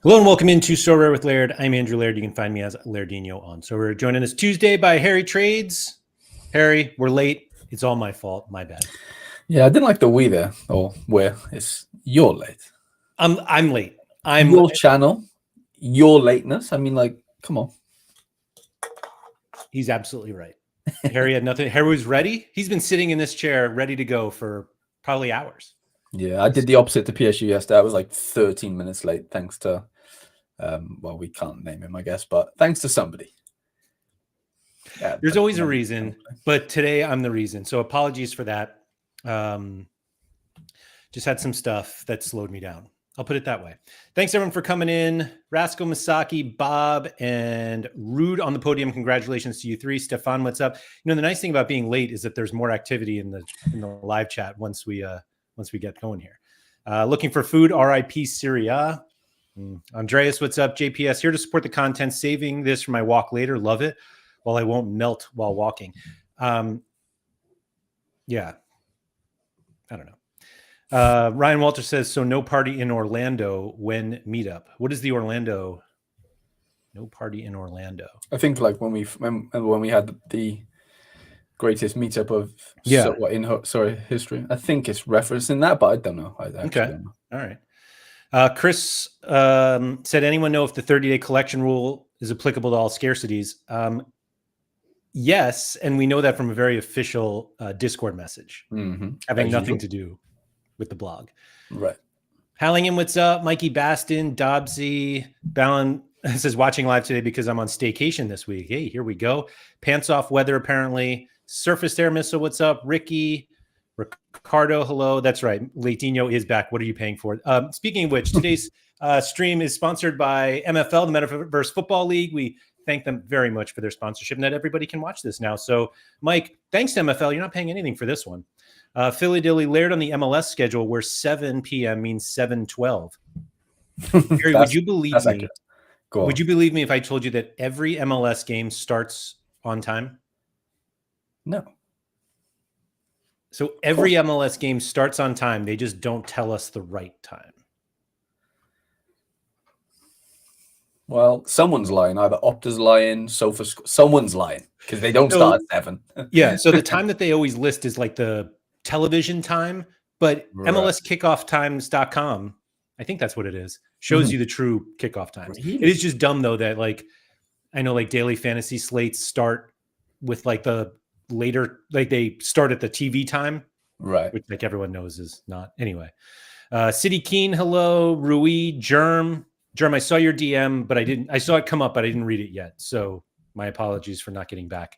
Hello and welcome into Sorare with Laird. I'm Andrew Laird. You can find me as Lairdino on Sorare. Joining us Tuesday by Harry Trades. Harry, we're late. It's all my fault. My bad. Yeah, I didn't like the we there, or where. It's you're late. I'm late. Your channel, your lateness. I mean, like, come on. He's absolutely right. Harry had nothing. Harry was ready. He's been sitting in this chair ready to go for probably hours. Yeah, I did the opposite to PSU yesterday. I was like 13 minutes late, thanks to, well, we can't name him, I guess, but thanks to somebody. Yeah, there's always a reason, but today I'm the reason. So apologies for that. Just had some stuff that slowed me down. I'll put it that way. Thanks everyone for coming in. Rascal Masaki, Bob, and Rude on the podium. Congratulations to you three. Stefan, what's up? You know, the nice thing about being late is that there's more activity in the live chat once we get going here. Looking for food, RIP Serie A. Andreas, what's up? JPS here to support the content. Saving this for my walk later. Love it. While I won't melt while walking. Yeah. I don't know. Ryan Walter says, so no party in Orlando when meetup. What is the Orlando? No party in Orlando. I think like when we had the greatest meetup of history. I think it's referencing that, but I don't know. I actually don't know. All right. Chris said, anyone know if the 30-day collection rule is applicable to all scarcities? Yes, and we know that from a very official Discord message, having nothing to do with the blog. Right. Hallingham, what's up? Mikey Baston, Dobbsy, Ballon says, watching live today because I'm on staycation this week. Hey, here we go. Pants off weather, apparently. Surface Air Missile, what's up? Ricky, Ricardo, hello. That's right. Leitinho is back. What are you paying for? Speaking of which, today's stream is sponsored by MFL, the Metaverse Football League. We thank them very much for their sponsorship and that everybody can watch this now. So, Mike, thanks to MFL. You're not paying anything for this one. Philly Dilly Laird on the MLS schedule where 7 p.m. means 7:12. Harry, would you believe me? Would you believe me if I told you that every MLS game starts on time? No. So every MLS game starts on time. They just don't tell us the right time. Well, someone's lying. Either Opta's lying, someone's lying because they don't start at 7. Yeah. So the time that they always list is like the television time, but MLSkickofftimes.com, I think that's what it is, shows you the true kickoff times. Really? It is just dumb though that like I know like daily fantasy slates start with like the later, like they start at the TV time, right? Which like everyone knows is not. Anyway, City Keen, hello. Rui, Germ, I saw your DM, but I saw it come up, but I didn't read it yet. So my apologies for not getting back.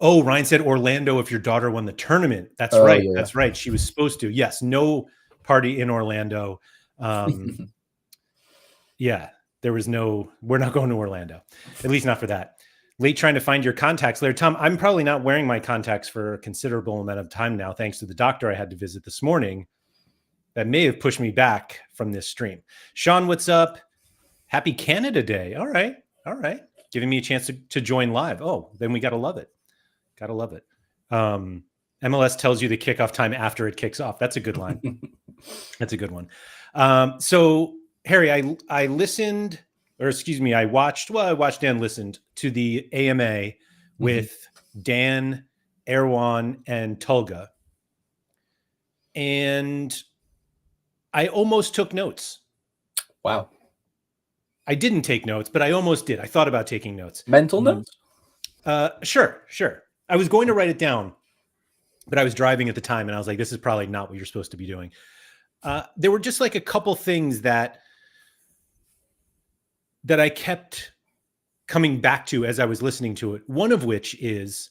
Oh, Ryan said Orlando if your daughter won the tournament. That's right. Yeah. That's right. She was supposed to. Yes. No party in Orlando. Yeah. There was no, we're not going to Orlando. At least not for that. Late trying to find your contacts there. Tom, I'm probably not wearing my contacts for a considerable amount of time now, thanks to the doctor I had to visit this morning. That may have pushed me back from this stream. Sean, what's up? Happy Canada Day. All right. All right. Giving me a chance to join live. Oh, then we got to love it. Got to love it. MLS tells you the kickoff time after it kicks off. That's a good line. That's a good one. So, Harry, I listened, or excuse me, I watched and listened to the AMA with Dan, Erwan, and Tulga. And I almost took notes. Wow. I didn't take notes, but I almost did. I thought about taking notes. Mental notes? Sure. I was going to write it down, but I was driving at the time, and I was like, this is probably not what you're supposed to be doing. There were just like a couple things that I kept coming back to as I was listening to it. One of which is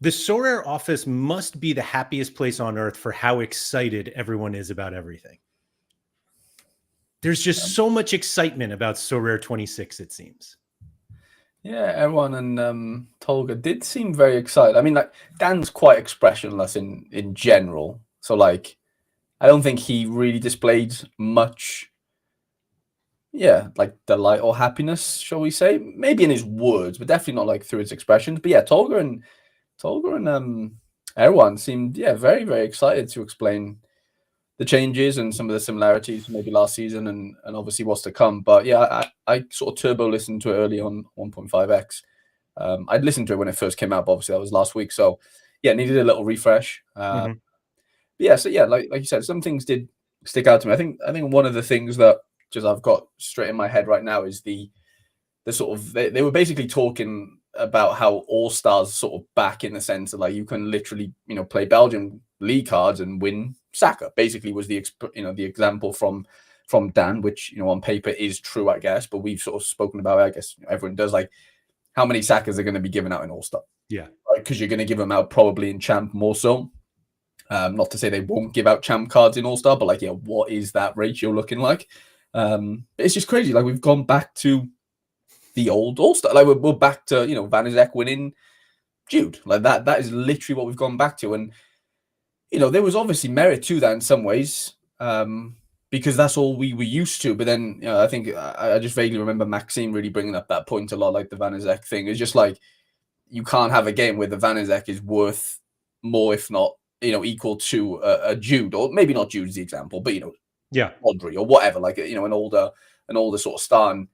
the Sorare office must be the happiest place on earth for how excited everyone is about everything. There's just so much excitement about Sorare 26, it seems. Yeah, everyone and Tolga did seem very excited. I mean, like Dan's quite expressionless in general. So like, I don't think he really displayed much, like delight or happiness, shall we say? Maybe in his words, but definitely not like through his expressions. But yeah, Tolga and everyone seemed very, very excited to explain the changes and some of the similarities maybe last season and obviously what's to come. But yeah, I sort of turbo listened to it early on 1.5x. I'd listened to it when it first came out, but obviously that was last week. So yeah, needed a little refresh. Yeah, so yeah, like you said, some things did stick out to me. I think one of the things that just I've got straight in my head right now is the sort of they were basically talking about how All Stars sort of back in the sense of like you can literally play Belgian league cards and win Saka. Basically, was the the example from Dan, which on paper is true, I guess, but we've sort of spoken about. I guess everyone does, like how many Sakas are going to be given out in All Star? Yeah, right, because you're going to give them out probably in Champ more so. Not to say they won't give out Champ cards in All Star, but like what is that ratio looking like? It's just crazy. Like we've gone back to the old All Star. Like we're back to Van Zek winning Jude. Like that is literally what we've gone back to. And there was obviously merit to that in some ways, because that's all we were used to. But then I think I just vaguely remember Maxime really bringing up that point a lot, like the Van Zek thing. It's just like you can't have a game where the Van Zek is worth more, if not equal to a Jude, or maybe not Jude's the example, but yeah, Audrey or whatever, like an older sort of star. And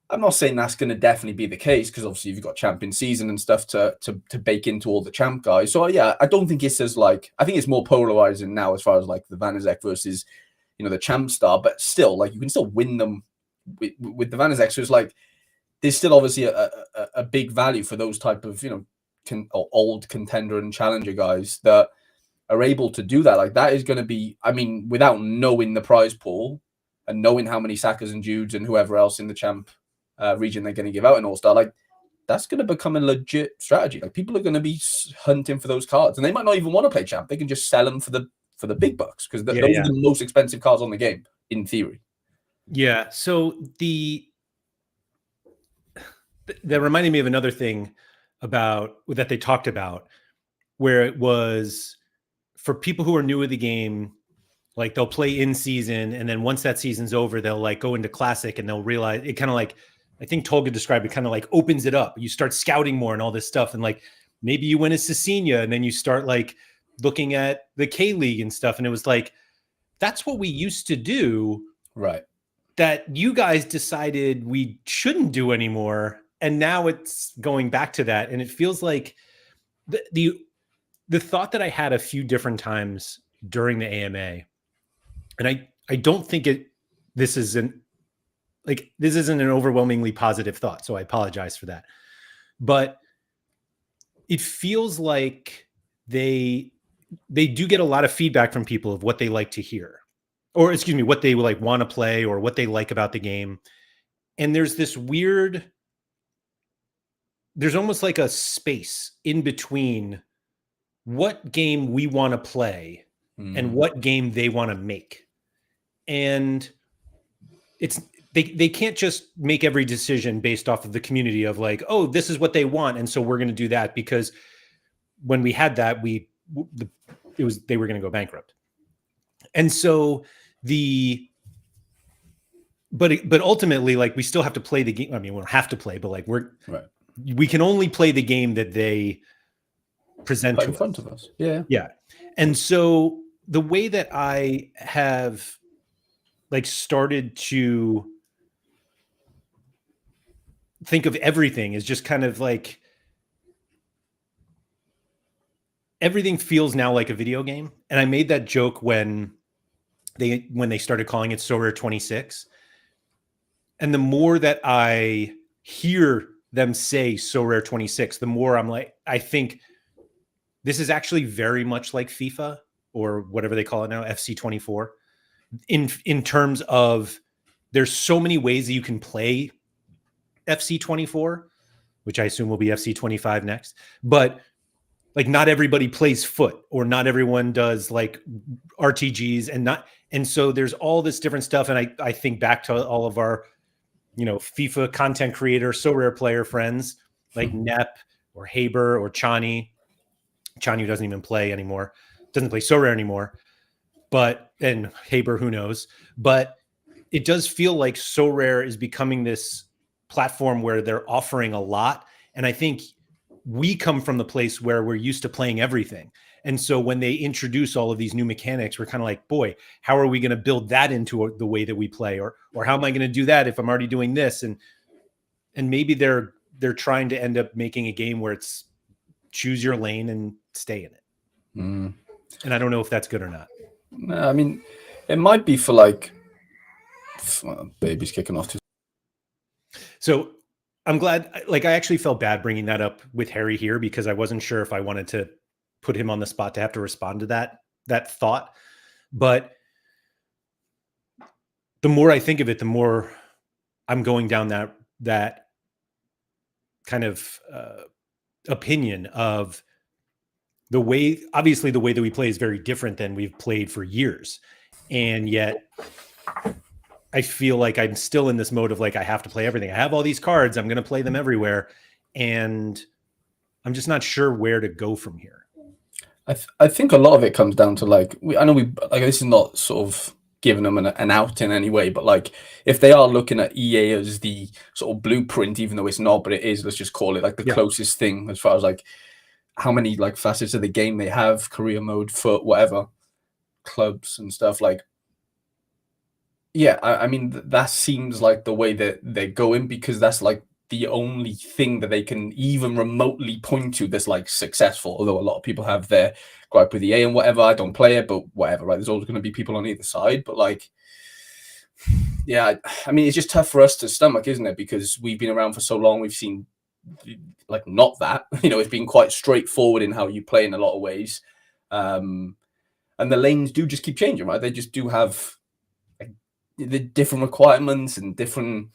I'm not saying that's going to definitely be the case because obviously you've got champion season and stuff to bake into all the champ guys. So yeah, I don't think it's as like, I think it's more polarizing now as far as like the Van Zek versus the champ star, but still like you can still win them with the Van Zek. So it's like there's still obviously a big value for those type of old contender and challenger guys that are able to do that. Like that is going to be, I mean, without knowing the prize pool and knowing how many Sakas and Judes and whoever else in the champ region they're going to give out in All Star, like that's going to become a legit strategy. Like people are going to be hunting for those cards, and they might not even want to play champ. They can just sell them for the big bucks because those are the most expensive cards on the game in theory. Yeah. So that reminded me of another thing about that they talked about, where it was for people who are new to the game, like they'll play in season, and then once that season's over, they'll like go into classic and they'll realize it kind of like, I think Tolga described it, kind of like opens it up. You start scouting more and all this stuff. And like, maybe you win a Cecina and then you start like looking at the K-League and stuff. And it was like, that's what we used to do. Right. That you guys decided we shouldn't do anymore. And now it's going back to that. And it feels like the thought that I had a few different times during the AMA, and I don't think this isn't an overwhelmingly positive thought, so I apologize for that. But it feels like they do get a lot of feedback from people of what they like to hear, or excuse me, what they like want to play or what they like about the game. And there's this weird, there's almost like a space in between what game we want to play and what game they want to make. And it's, they can't just make every decision based off of the community of like, oh, this is what they want, and so we're going to do that, because when we had that, they were going to go bankrupt. And so but ultimately, like, we still have to play the game. I mean, we don't have to play, but like we can only play the game that they present in front of us. Yeah. Yeah. And so the way that I have like started to think of everything is just kind of like, everything feels now like a video game. And I made that joke when they started calling it Sorare 26. And the more that I hear them say Sorare 26, the more I'm like, I think this is actually very much like FIFA, or whatever they call it now, FC 24, in terms of there's so many ways that you can play FC 24, which I assume will be FC 25 next. But like, not everybody plays foot, or not everyone does like RTGs, and so there's all this different stuff. And I think back to all of our, FIFA content creator, Sorare player friends like Nep or Haber or Chani, who doesn't even play anymore, doesn't play Sorare anymore, and Haber, who knows, but it does feel like Sorare is becoming this platform where they're offering a lot. And I think we come from the place where we're used to playing everything. And so when they introduce all of these new mechanics, we're kind of like, boy, how are we going to build that into the way that we play? Or how am I going to do that if I'm already doing this? And maybe they're trying to end up making a game where it's choose your lane and stay in it. And I don't know if that's good or not. No, I mean, it might be for like, baby's kicking off. So I'm glad, like, I actually felt bad bringing that up with Harry here because I wasn't sure if I wanted to put him on the spot to have to respond to that thought. But the more I think of it, the more I'm going down that kind of opinion of the way, obviously the way that we play is very different than we've played for years. And yet I feel like I'm still in this mode of like, I have to play everything. I have all these cards. I'm going to play them everywhere. And I'm just not sure where to go from here. I think a lot of it comes down to like, I know this is not sort of giving them an out in any way, but like if they are looking at EA as the sort of blueprint, even though it's not, but it is, let's just call it like the closest thing as far as like how many like facets of the game they have, career mode, foot, whatever, clubs and stuff. Like, yeah, I mean, that seems like the way that they're going, because that's like the only thing that they can even remotely point to that's like successful. Although a lot of people have their gripe with EA and whatever. I don't play it, but whatever, right? There's always going to be people on either side. But like, yeah, I mean, it's just tough for us to stomach, isn't it? Because we've been around for so long. We've seen like not that, it's been quite straightforward in how you play in a lot of ways. And the lanes do just keep changing, right? They just do have the different requirements and different,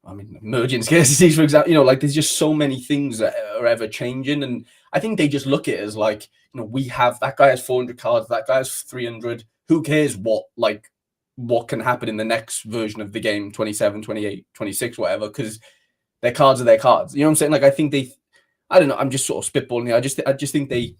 emerging scarcities, for example. Like there's just so many things that are ever changing, and I think they just look at it as like, we have, that guy has 400 cards, that guy has 300. Who cares what can happen in the next version of the game, 27, 28, 26, whatever, because their cards are their cards. You know what I'm saying? Like I think I don't know. I'm just sort of spitballing here. I just think they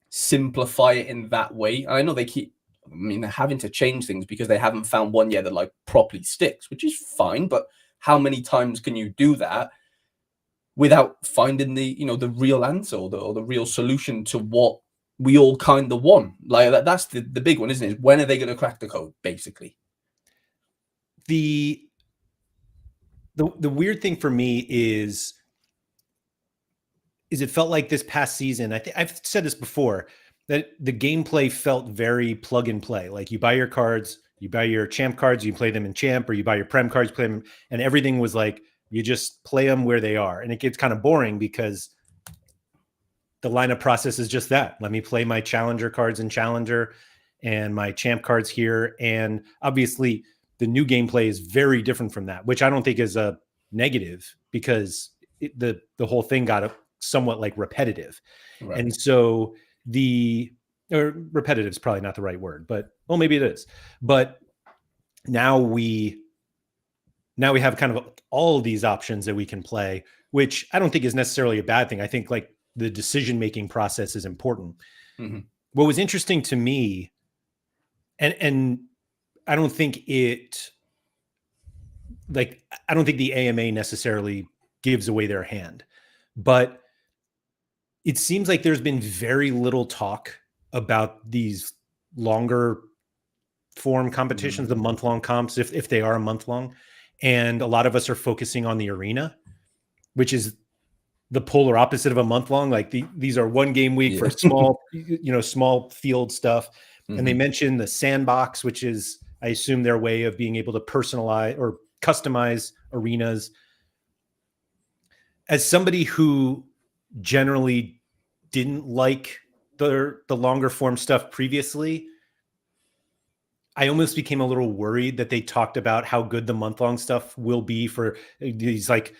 simplify it in that way. And I know they're having to change things because they haven't found one yet that like properly sticks, which is fine. But how many times can you do that without finding the real answer or the real solution to what we all kind of want? Like that's the big one, isn't it? When are they going to crack the code, basically? The weird thing for me is it felt like this past season, I've said this before, that the gameplay felt very plug and play. Like you buy your cards, you buy your champ cards, you play them in champ, or you buy your prem cards, play them, and everything was like, you just play them where they are. And it gets kind of boring because the lineup process is just that. Let me play my challenger cards in challenger and my champ cards here. And obviously the new gameplay is very different from that, which I don't think is a negative, because the whole thing got somewhat like repetitive. Right. And so repetitive is probably not the right word, but well, maybe it is. But now we have kind of all of these options that we can play, which I don't think is necessarily a bad thing. I think like the decision-making process is important. Mm-hmm. What was interesting to me, and I don't think the AMA necessarily gives away their hand, but it seems like there's been very little talk about these longer form competitions, the month-long comps, if they are a month-long. And a lot of us are focusing on the arena, which is the polar opposite of a month-long. Like these are one game week for small, small field stuff. Mm-hmm. And they mentioned the sandbox, which is, I assume, their way of being able to personalize or customize arenas. As somebody who generally didn't like the longer form stuff previously, I almost became a little worried that they talked about how good the month-long stuff will be for these like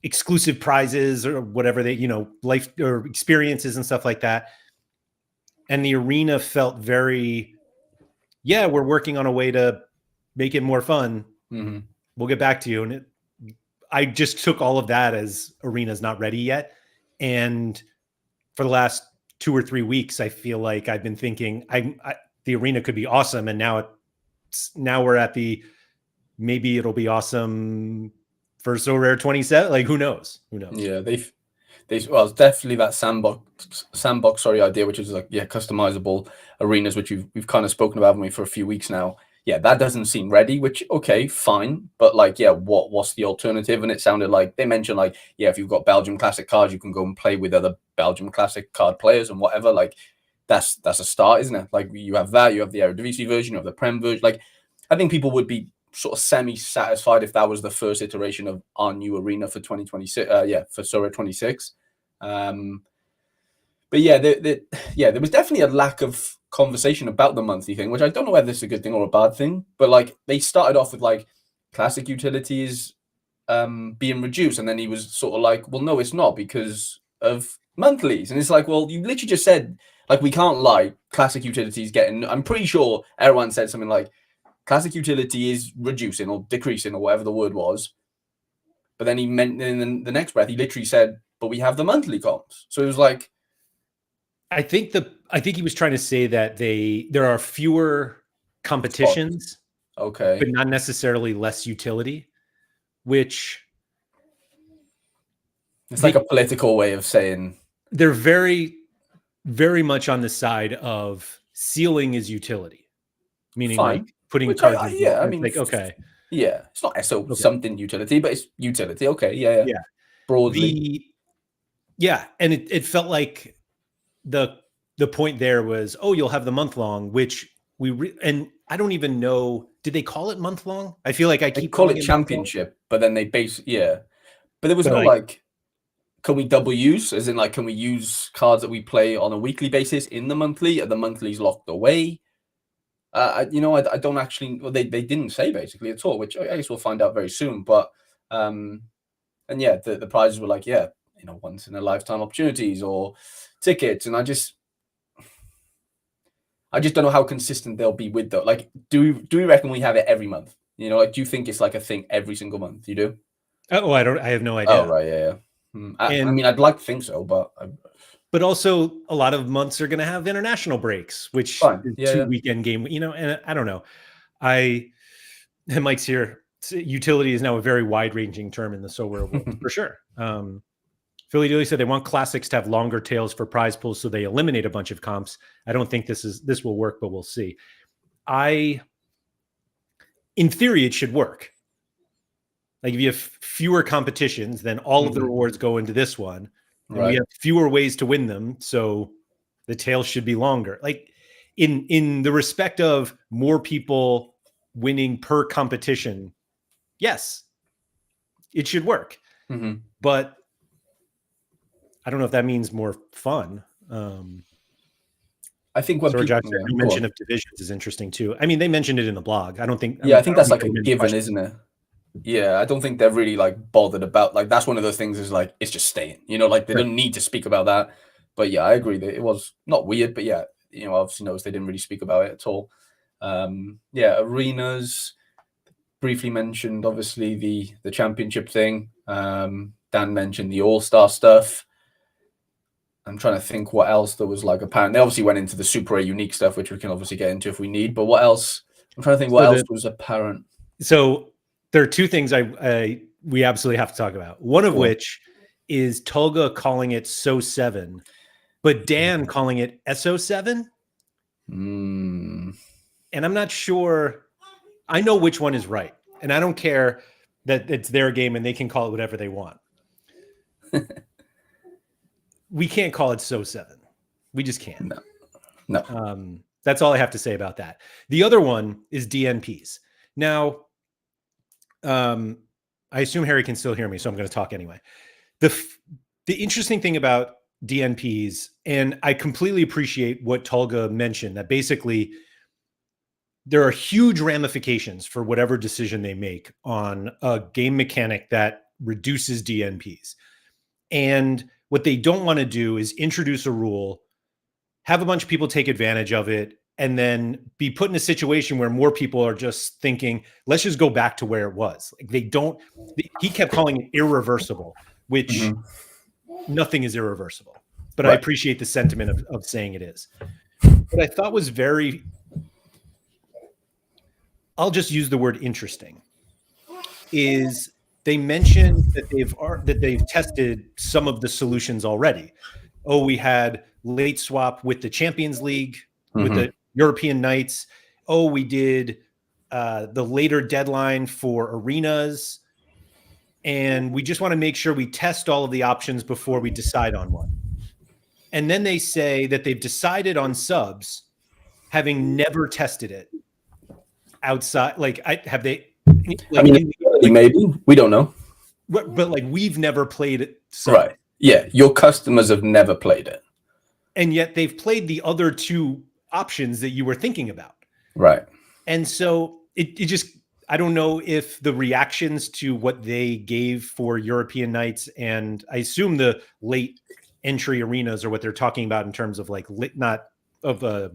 exclusive prizes or whatever they, life or experiences and stuff like that. And the arena felt very, we're working on a way to make it more fun. Mm-hmm. We'll get back to you. And I just took all of that as arena's not ready yet. And for the last 2 or 3 weeks, I feel like I've been thinking the arena could be awesome. And now we're at maybe it'll be awesome for Sorare 27. Like, who knows? Yeah. it's definitely that sandbox idea, which is like customizable arenas, which we've kind of spoken about for a few weeks now. Yeah, that doesn't seem ready, which okay, fine, but like what's the alternative? And it sounded like they mentioned like if you've got Belgium Classic cards, you can go and play with other Belgium Classic card players and whatever. Like that's a start, isn't it? Like you have that, you have the Eredivisie version, you have the Prem version. Like I think people would be sort of semi-satisfied if that was the first iteration of our new arena for 2026. For Sorare 26. But there was definitely a lack of conversation about the monthly thing, which I don't know whether this is a good thing or a bad thing. But like they started off with like classic utilities being reduced, and then he was sort of like, well, no, it's not because of monthlies. And it's like, well, you literally just said, like, we can't lie, classic utilities getting, I'm pretty sure everyone said something like classic utility is reducing or decreasing or whatever the word was. But then he meant in the next breath, he literally said, but we have the monthly comps. So it was like, I think he was trying to say that there are fewer competitions, okay, but not necessarily less utility, which it's like a political way of saying they're very, very much on the side of ceiling is utility, meaning fine. like putting Which cards. I mean, like okay, it's not something utility, but it's utility. Okay, yeah. Broadly, and it felt like the point there was, oh, you'll have the month long, which and I don't even know, did they call it month long? I feel like I keep call it championship, but then they but there was like, can we double use? As in, like, can we use cards that we play on a weekly basis in the monthly? Are the monthlies locked away? I don't actually. Well, they didn't say basically at all, which I guess we'll find out very soon. But the prizes were like once in a lifetime opportunities or tickets, and I just don't know how consistent they'll be with that. Like, do we reckon we have it every month? Like, do you think it's like a thing every single month? You do? Oh, I have no idea. Oh, right, yeah. I mean, I'd like to think so, but also a lot of months are going to have international breaks, which is 2 weekend game, and I don't know. And Mike's here. Utility is now a very wide ranging term in the Sorare world for sure. Philly Dooley said they want classics to have longer tails for prize pools, so they eliminate a bunch of comps. I don't think this will work, but we'll see. In theory, it should work. Like if you have fewer competitions, then all of the rewards go into this one, and we have fewer ways to win them, so the tail should be longer. Like in the respect of more people winning per competition, yes, it should work. But I don't know if that means more fun. I think when the mention of divisions is interesting too. I mean, they mentioned it in the blog. I don't think. I think that's like a given, isn't it? Yeah, I don't think they're really like bothered about, like, that's one of those things is like, it's just staying, like they don't need to speak about that. But yeah, I agree that it was not weird, but obviously noticed they didn't really speak about it at all. Arenas briefly mentioned, obviously the championship thing. Dan mentioned the All-Star stuff. I'm trying to think what else there was like apparent. They obviously went into the Super A unique stuff, which we can obviously get into if we need, but what else? I'm trying to think what else was apparent. So there are two things we absolutely have to talk about. One of which is Tolga calling it SO7, but Dan calling it SO7. And I'm not sure. I know which one is right, and I don't care that it's their game and they can call it whatever they want. We can't call it SO7. We just can't. No. That's all I have to say about that. The other one is DNPs. Now, I assume Harry can still hear me, so I'm going to talk anyway. The interesting thing about DNPs, and I completely appreciate what Tolga mentioned, that basically there are huge ramifications for whatever decision they make on a game mechanic that reduces DNPs. And what they don't want to do is introduce a rule, have a bunch of people take advantage of it, and then be put in a situation where more people are just thinking, let's just go back to where it was. Like he kept calling it irreversible, which nothing is irreversible. But I appreciate the sentiment of saying it is. What I thought was I'll just use the word interesting, is they mentioned that they've tested some of the solutions already. Oh, we had late swap with the Champions League, with the European nights. Oh, we did the later deadline for arenas. And we just want to make sure we test all of the options before we decide on one. And then they say that they've decided on subs, having never tested it outside. Like, have they? Like, I mean, maybe we don't know. But like, we've never played it. Right. Yeah. Your customers have never played it. And yet they've played the other two options that you were thinking about. Right. And so it just, I don't know if the reactions to what they gave for European nights, and I assume the late entry arenas are what they're talking about in terms of like not of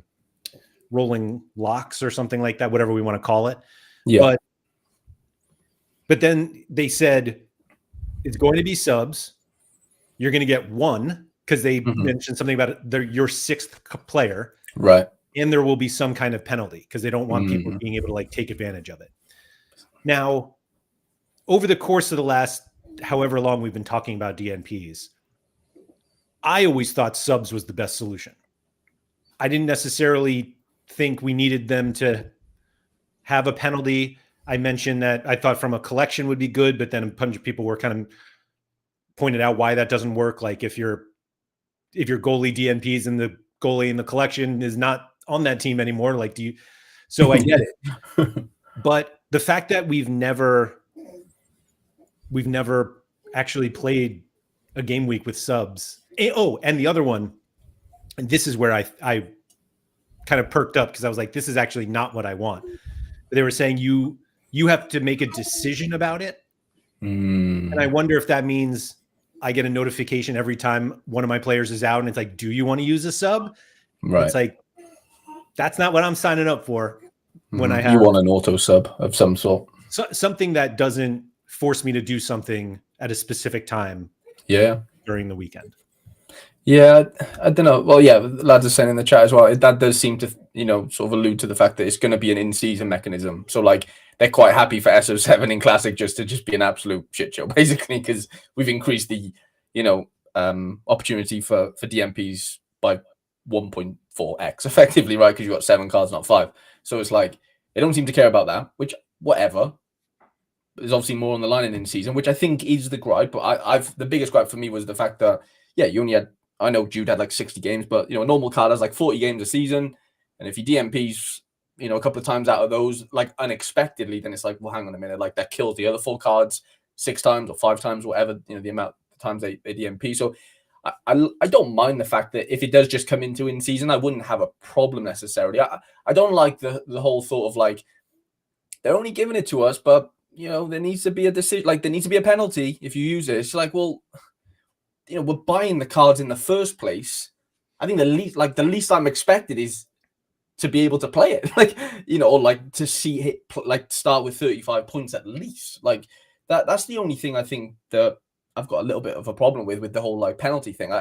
rolling locks or something like that, whatever we want to call it. Yeah. But then they said it's going to be subs. You're going to get one, because they mentioned something about it. They're your sixth player. Right. And there will be some kind of penalty because they don't want people being able to like take advantage of it. Now, over the course of the last however long we've been talking about DNPs, I always thought subs was the best solution. I didn't necessarily think we needed them to have a penalty. I mentioned that I thought from a collection would be good, but then a bunch of people were kind of pointed out why that doesn't work. Like if your goalie DNPs and the goalie in the collection is not on that team anymore, like so I get it. But the fact that we've never actually played a game week with subs. Oh, and the other one, and this is where I kind of perked up, because I was like, this is actually not what I want. But they were saying you have to make a decision about it. And I wonder if that means I get a notification every time one of my players is out, and it's like, do you want to use a sub? Right. It's like, that's not what I'm signing up for. When I have, you want an auto sub of some sort. Something that doesn't force me to do something at a specific time. Yeah. During the weekend. Yeah, I don't know. Well, yeah, lads are saying in the chat as well. That does seem to, sort of allude to the fact that it's going to be an in-season mechanism. So, like, they're quite happy for SO7 in Classic just to be an absolute shit show, basically, because we've increased the, opportunity for DMPs by 1.4x effectively, right? Because you've got 7 cards, not 5. So it's like they don't seem to care about that. Which, whatever. There's obviously more on the line in season, which I think is the gripe. But the biggest gripe for me was the fact that, yeah, you only had. I know Jude had like 60 games, but a normal card has like 40 games a season. And if you DMPs, a couple of times out of those, like unexpectedly, then it's like, well, hang on a minute, like that kills the other 4 cards 6 times or 5 times, whatever, the amount of times they DMP. So I don't mind the fact that if it does just come into in season, I wouldn't have a problem necessarily. I don't like the whole thought of like, they're only giving it to us, but there needs to be a decision, like there needs to be a penalty if you use it. It's like, well, we're buying the cards in the first place. I think the least I'm expected is to be able to play it, like, or like to see it like start with 35 points at least. Like that's the only thing I think that I've got a little bit of a problem with the whole like penalty thing.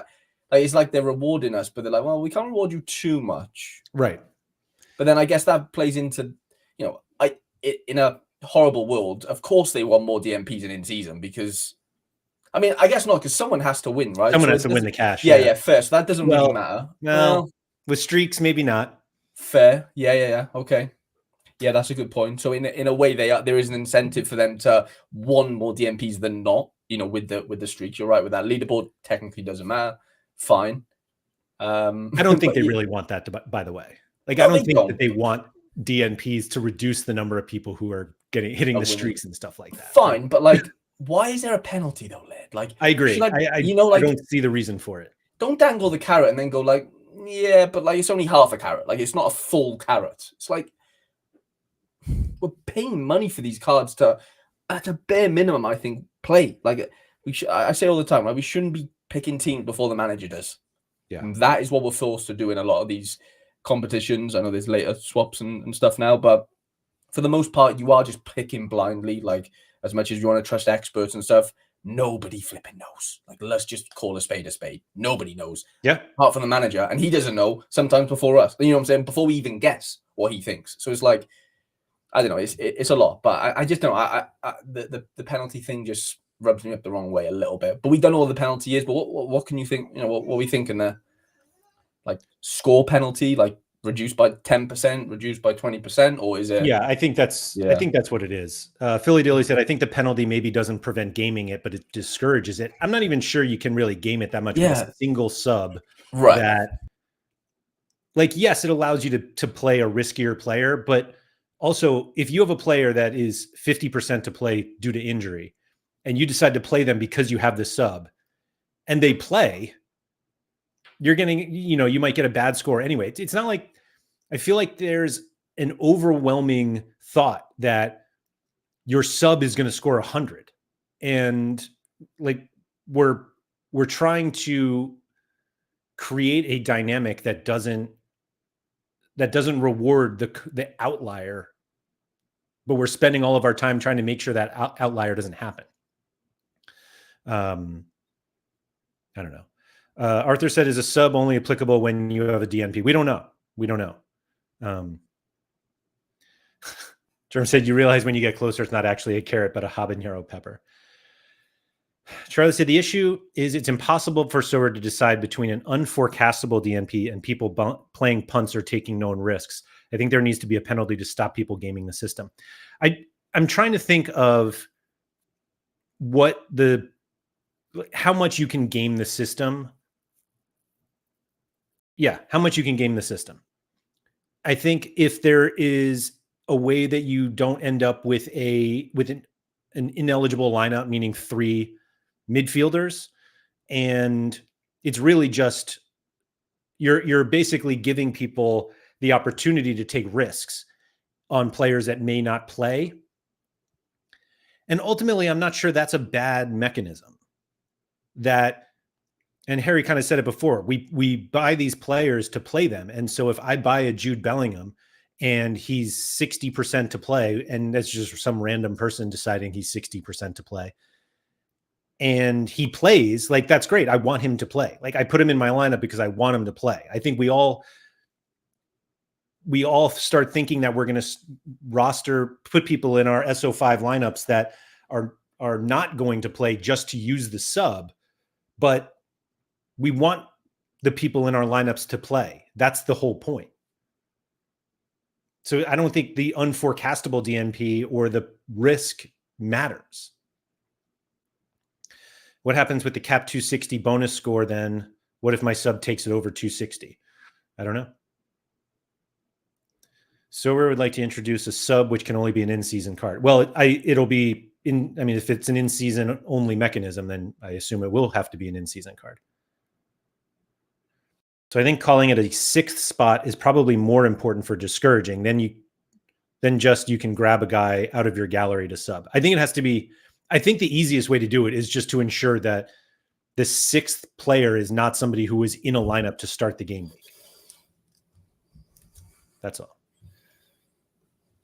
It's like they're rewarding us, but they're like, well, we can't reward you too much, right? But then I guess that plays into, in a horrible world, of course they want more DMPs in season, because I mean, I guess not, because someone has to win, right? Someone has to win the cash. Yeah, fair. So that doesn't really matter. Well, with streaks, maybe not. Fair. Yeah. Okay. Yeah, that's a good point. So in a way, there is an incentive for them to want more DMPs than not. With the streaks, you're right with that. Leaderboard technically doesn't matter. Fine. I don't think they really want that. By the way, like I don't think that they want DNPs to reduce the number of people who are hitting the streaks and stuff like that. Fine, but like, why is there a penalty though, Led? Like, I agree. I don't see the reason for it. Don't dangle the carrot and then go like, yeah, but like it's only half a carrot. Like it's not a full carrot. It's like we're paying money for these cards to, at a bare minimum, I think, play. Like I say all the time, like we shouldn't be picking teams before the manager does. Yeah, and that is what we're forced to do in a lot of these competitions. I know there's later swaps and stuff now, but for the most part, you are just picking blindly. Like as much as you want to trust experts and stuff, nobody flipping knows. Like let's just call a spade a spade. Nobody knows. Yeah, apart from the manager, and he doesn't know sometimes before us. You know what I'm saying? Before we even guess what he thinks. So it's like, I don't know. It's a lot, but I just don't. The penalty thing just rubs me up the wrong way a little bit. But we don't know what the penalty is. But what can you think? You know, what are we thinking there? Like score penalty, like reduced by 10%, reduced by 20%, or is it? Yeah, I think that's what it is. Philly Dilly said, I think the penalty maybe doesn't prevent gaming it, but it discourages it. I'm not even sure you can really game it that much with a single sub. Right. That, like, yes, it allows you to play a riskier player, but also if you have a player that is 50% to play due to injury, and you decide to play them because you have the sub, and they play, you're getting, you might get a bad score anyway. It's not like, I feel like there's an overwhelming thought that your sub is going to score 100, and like we're trying to create a dynamic that doesn't reward the outlier, but we're spending all of our time trying to make sure that outlier doesn't happen. I don't know. Arthur said, is a sub only applicable when you have a DNP? We don't know. Germ said, you realize when you get closer, it's not actually a carrot, but a habanero pepper. Charlie said, the issue is it's impossible for Sorare to decide between an unforecastable DNP and people playing punts or taking known risks. I think there needs to be a penalty to stop people gaming the system. I'm trying to think of how much you can game the system. Yeah, how much you can game the system. I think if there is a way that you don't end up with an ineligible lineup, meaning 3 midfielders, and it's really just you're basically giving people the opportunity to take risks on players that may not play. And ultimately, I'm not sure that's a bad mechanism. And Harry kind of said it before, we buy these players to play them. And so if I buy a Jude Bellingham and he's 60% to play, and that's just some random person deciding he's 60% to play, and he plays, like, that's great. I want him to play. Like, I put him in my lineup because I want him to play. I think we all start thinking that we're going to put people in our SO5 lineups that are not going to play just to use the sub, but we want the people in our lineups to play. That's the whole point. So I don't think the unforecastable DNP or the risk matters. What happens with the cap 260 bonus score then? What if my sub takes it over 260? I don't know. Sorare would like to introduce a sub which can only be an in-season card. Well, it'll be if it's an in-season only mechanism, then I assume it will have to be an in-season card. So I think calling it a 6th spot is probably more important for discouraging than just you can grab a guy out of your gallery to sub. I think it has to be. I think the easiest way to do it is just to ensure that the 6th player is not somebody who is in a lineup to start the game week. That's all.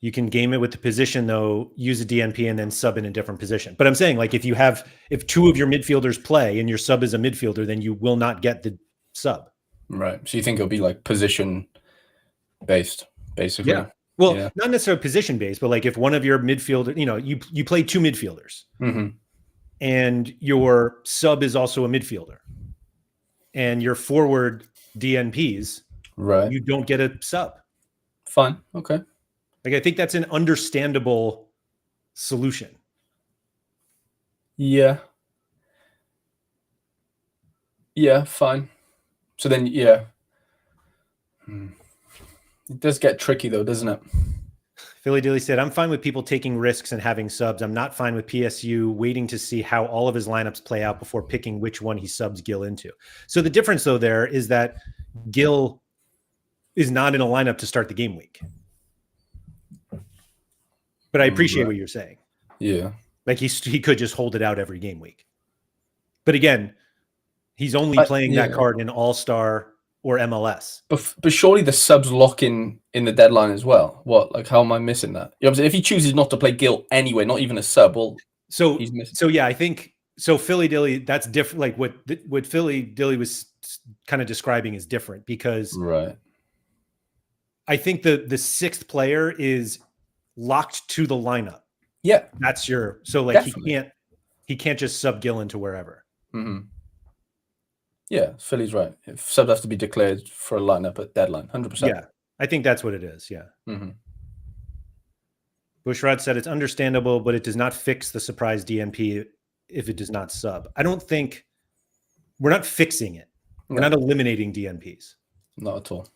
You can game it with the position, though, use a DNP and then sub in a different position. But I'm saying, like, if 2 of your midfielders play and your sub is a midfielder, then you will not get the sub. Right. So you think it'll be like position based, basically? Yeah. Well, not necessarily position based, but like if one of your midfielders, you play 2 midfielders, and your sub is also a midfielder, and your forward DNPs, right? You don't get a sub. Fine. Okay. Like, I think that's an understandable solution. Yeah. Yeah. Fine. So then, yeah. It does get tricky though, doesn't it? Philly Dilly said, I'm fine with people taking risks and having subs. I'm not fine with PSU waiting to see how all of his lineups play out before picking which one he subs Gil into. So the difference, though, there is that Gil is not in a lineup to start the game week. But I appreciate what you're saying. Yeah. Like, he could just hold it out every game week. But again, he's only playing that card in All-Star or MLS. But surely the subs lock in the deadline as well. What? Like, how am I missing that? You know what I'm saying? If he chooses not to play Gil anyway, not even a sub, well, he's missing. So yeah, I think so. Philly Dilly, that's different. Like what Philly Dilly was kind of describing is different, because right. I think the 6th player is locked to the lineup. Yeah, That's your so like definitely. he can't just sub Gillen to wherever. Mm-hmm. Yeah, Philly's right. If sub has to be declared for a lineup at deadline, 100%. Yeah, I think that's what it is. Yeah. Mm-hmm. Bushrod said it's understandable, but it does not fix the surprise DNP if it does not sub. I don't think we're not fixing it. We're not eliminating DNPs. Not at all.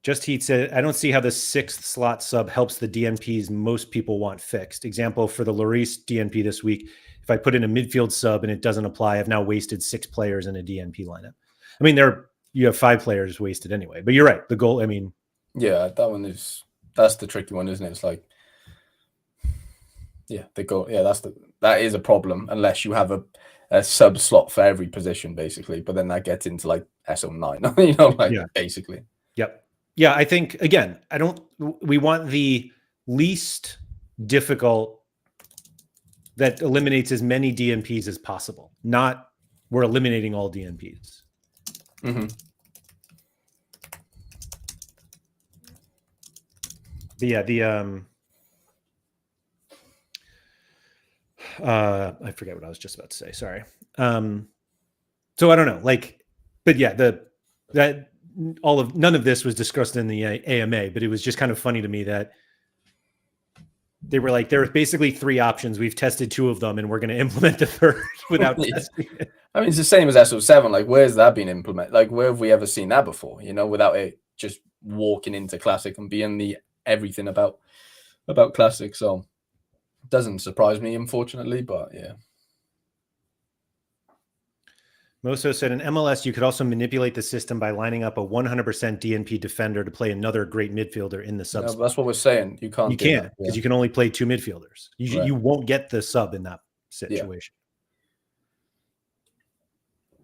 Just Heat said, I don't see how the 6th slot sub helps the DNPs most people want fixed. Example for the Lloris DNP this week. If I put in a midfield sub and it doesn't apply, I've now wasted 6 players in a DNP lineup. I mean, you have 5 players wasted anyway, but you're right. The goal, I mean. Yeah, that's the tricky one, isn't it? It's like, yeah, that is a problem unless you have a sub slot for every position, basically. But then that gets into like SO9, basically. Yep. Yeah, I think, again, we want the least difficult that eliminates as many DNPs as possible. Not we're eliminating all DNPs. Mm-hmm. But yeah, I forget what I was just about to say. Sorry. So I don't know, but yeah, none of this was discussed in the AMA, but it was just kind of funny to me that they were like, there are basically 3 options. We've tested 2 of them and we're going to implement the 3rd without testing it. I mean, it's the same as SO7. Like, where's that been implemented? Like, where have we ever seen that before? Without it just walking into Classic and being the everything about Classic. So it doesn't surprise me, unfortunately, but yeah. Moso said in MLS, you could also manipulate the system by lining up a 100% DNP defender to play another great midfielder in the sub. No, that's what we're saying. You can't. You can't, because you can only play 2 midfielders. You won't get the sub in that situation. Yeah.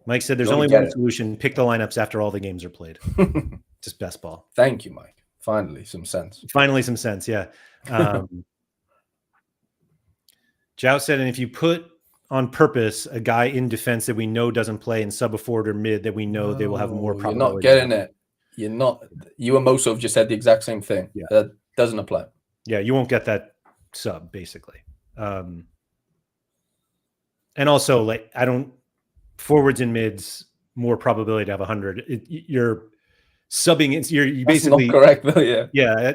Mike said there's only one solution. Pick the lineups after all the games are played. Just best ball. Thank you, Mike. Finally, some sense. Yeah. Zhao said, and if you put on purpose a guy in defense that we know doesn't play and sub a forward or mid that we know they will have more probability. You're not getting it. You're not. You and Moso have just said the exact same thing. Yeah. That doesn't apply. Yeah, you won't get that sub, basically. And also, forwards and mids, more probability to have 100. You're subbing. You basically not correct though. Yeah. Yeah,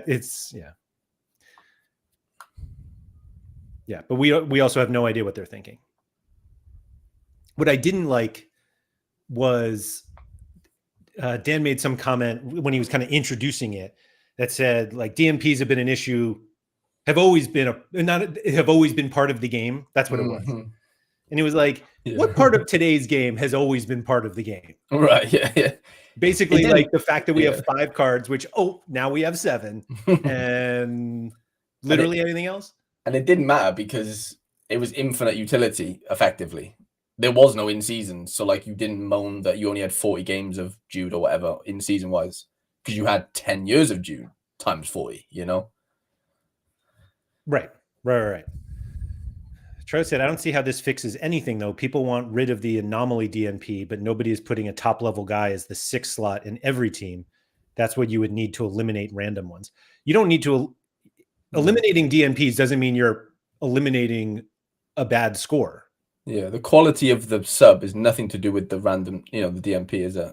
yeah. But we also have no idea what they're thinking. What I didn't like was Dan made some comment when he was kind of introducing it that said DNPs have been an issue, have always been part of the game. That's what it was. And he was like, what part of today's game has always been part of the game? Right. Yeah. Basically, the fact that we have 5 cards, which now we have 7, and literally anything else. And it didn't matter because it was infinite utility, effectively. There was no in-season. So, you didn't moan that you only had 40 games of Jude or whatever in-season-wise because you had 10 years of Jude times 40, Right. Troy said, I don't see how this fixes anything, though. People want rid of the anomaly DNP, but nobody is putting a top-level guy as the 6th slot in every team. That's what you would need to eliminate random ones. You don't need to... Eliminating DNPs doesn't mean you're eliminating a bad score. Yeah, the quality of the sub is nothing to do with the random, the DNP, is it? Do you know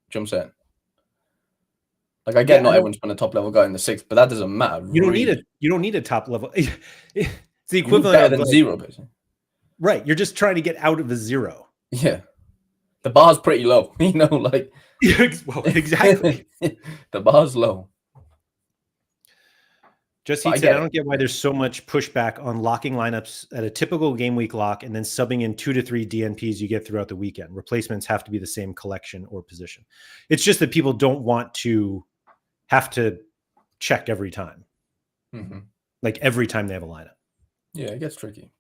what I'm saying? I get not everyone's putting a top level guy in the 6th, but that doesn't matter. You don't need a top level. It's the equivalent better than 0, basically. Right. You're just trying to get out of a 0. Yeah. The bar's pretty low, Well, exactly. The bar's low. Just he said, I don't get why there's so much pushback on locking lineups at a typical game week lock and then subbing in 2 to 3 DNPs you get throughout the weekend. Replacements have to be the same collection or position. It's just that people don't want to have to check every time. Mm-hmm. Every time they have a lineup. Yeah, it gets tricky.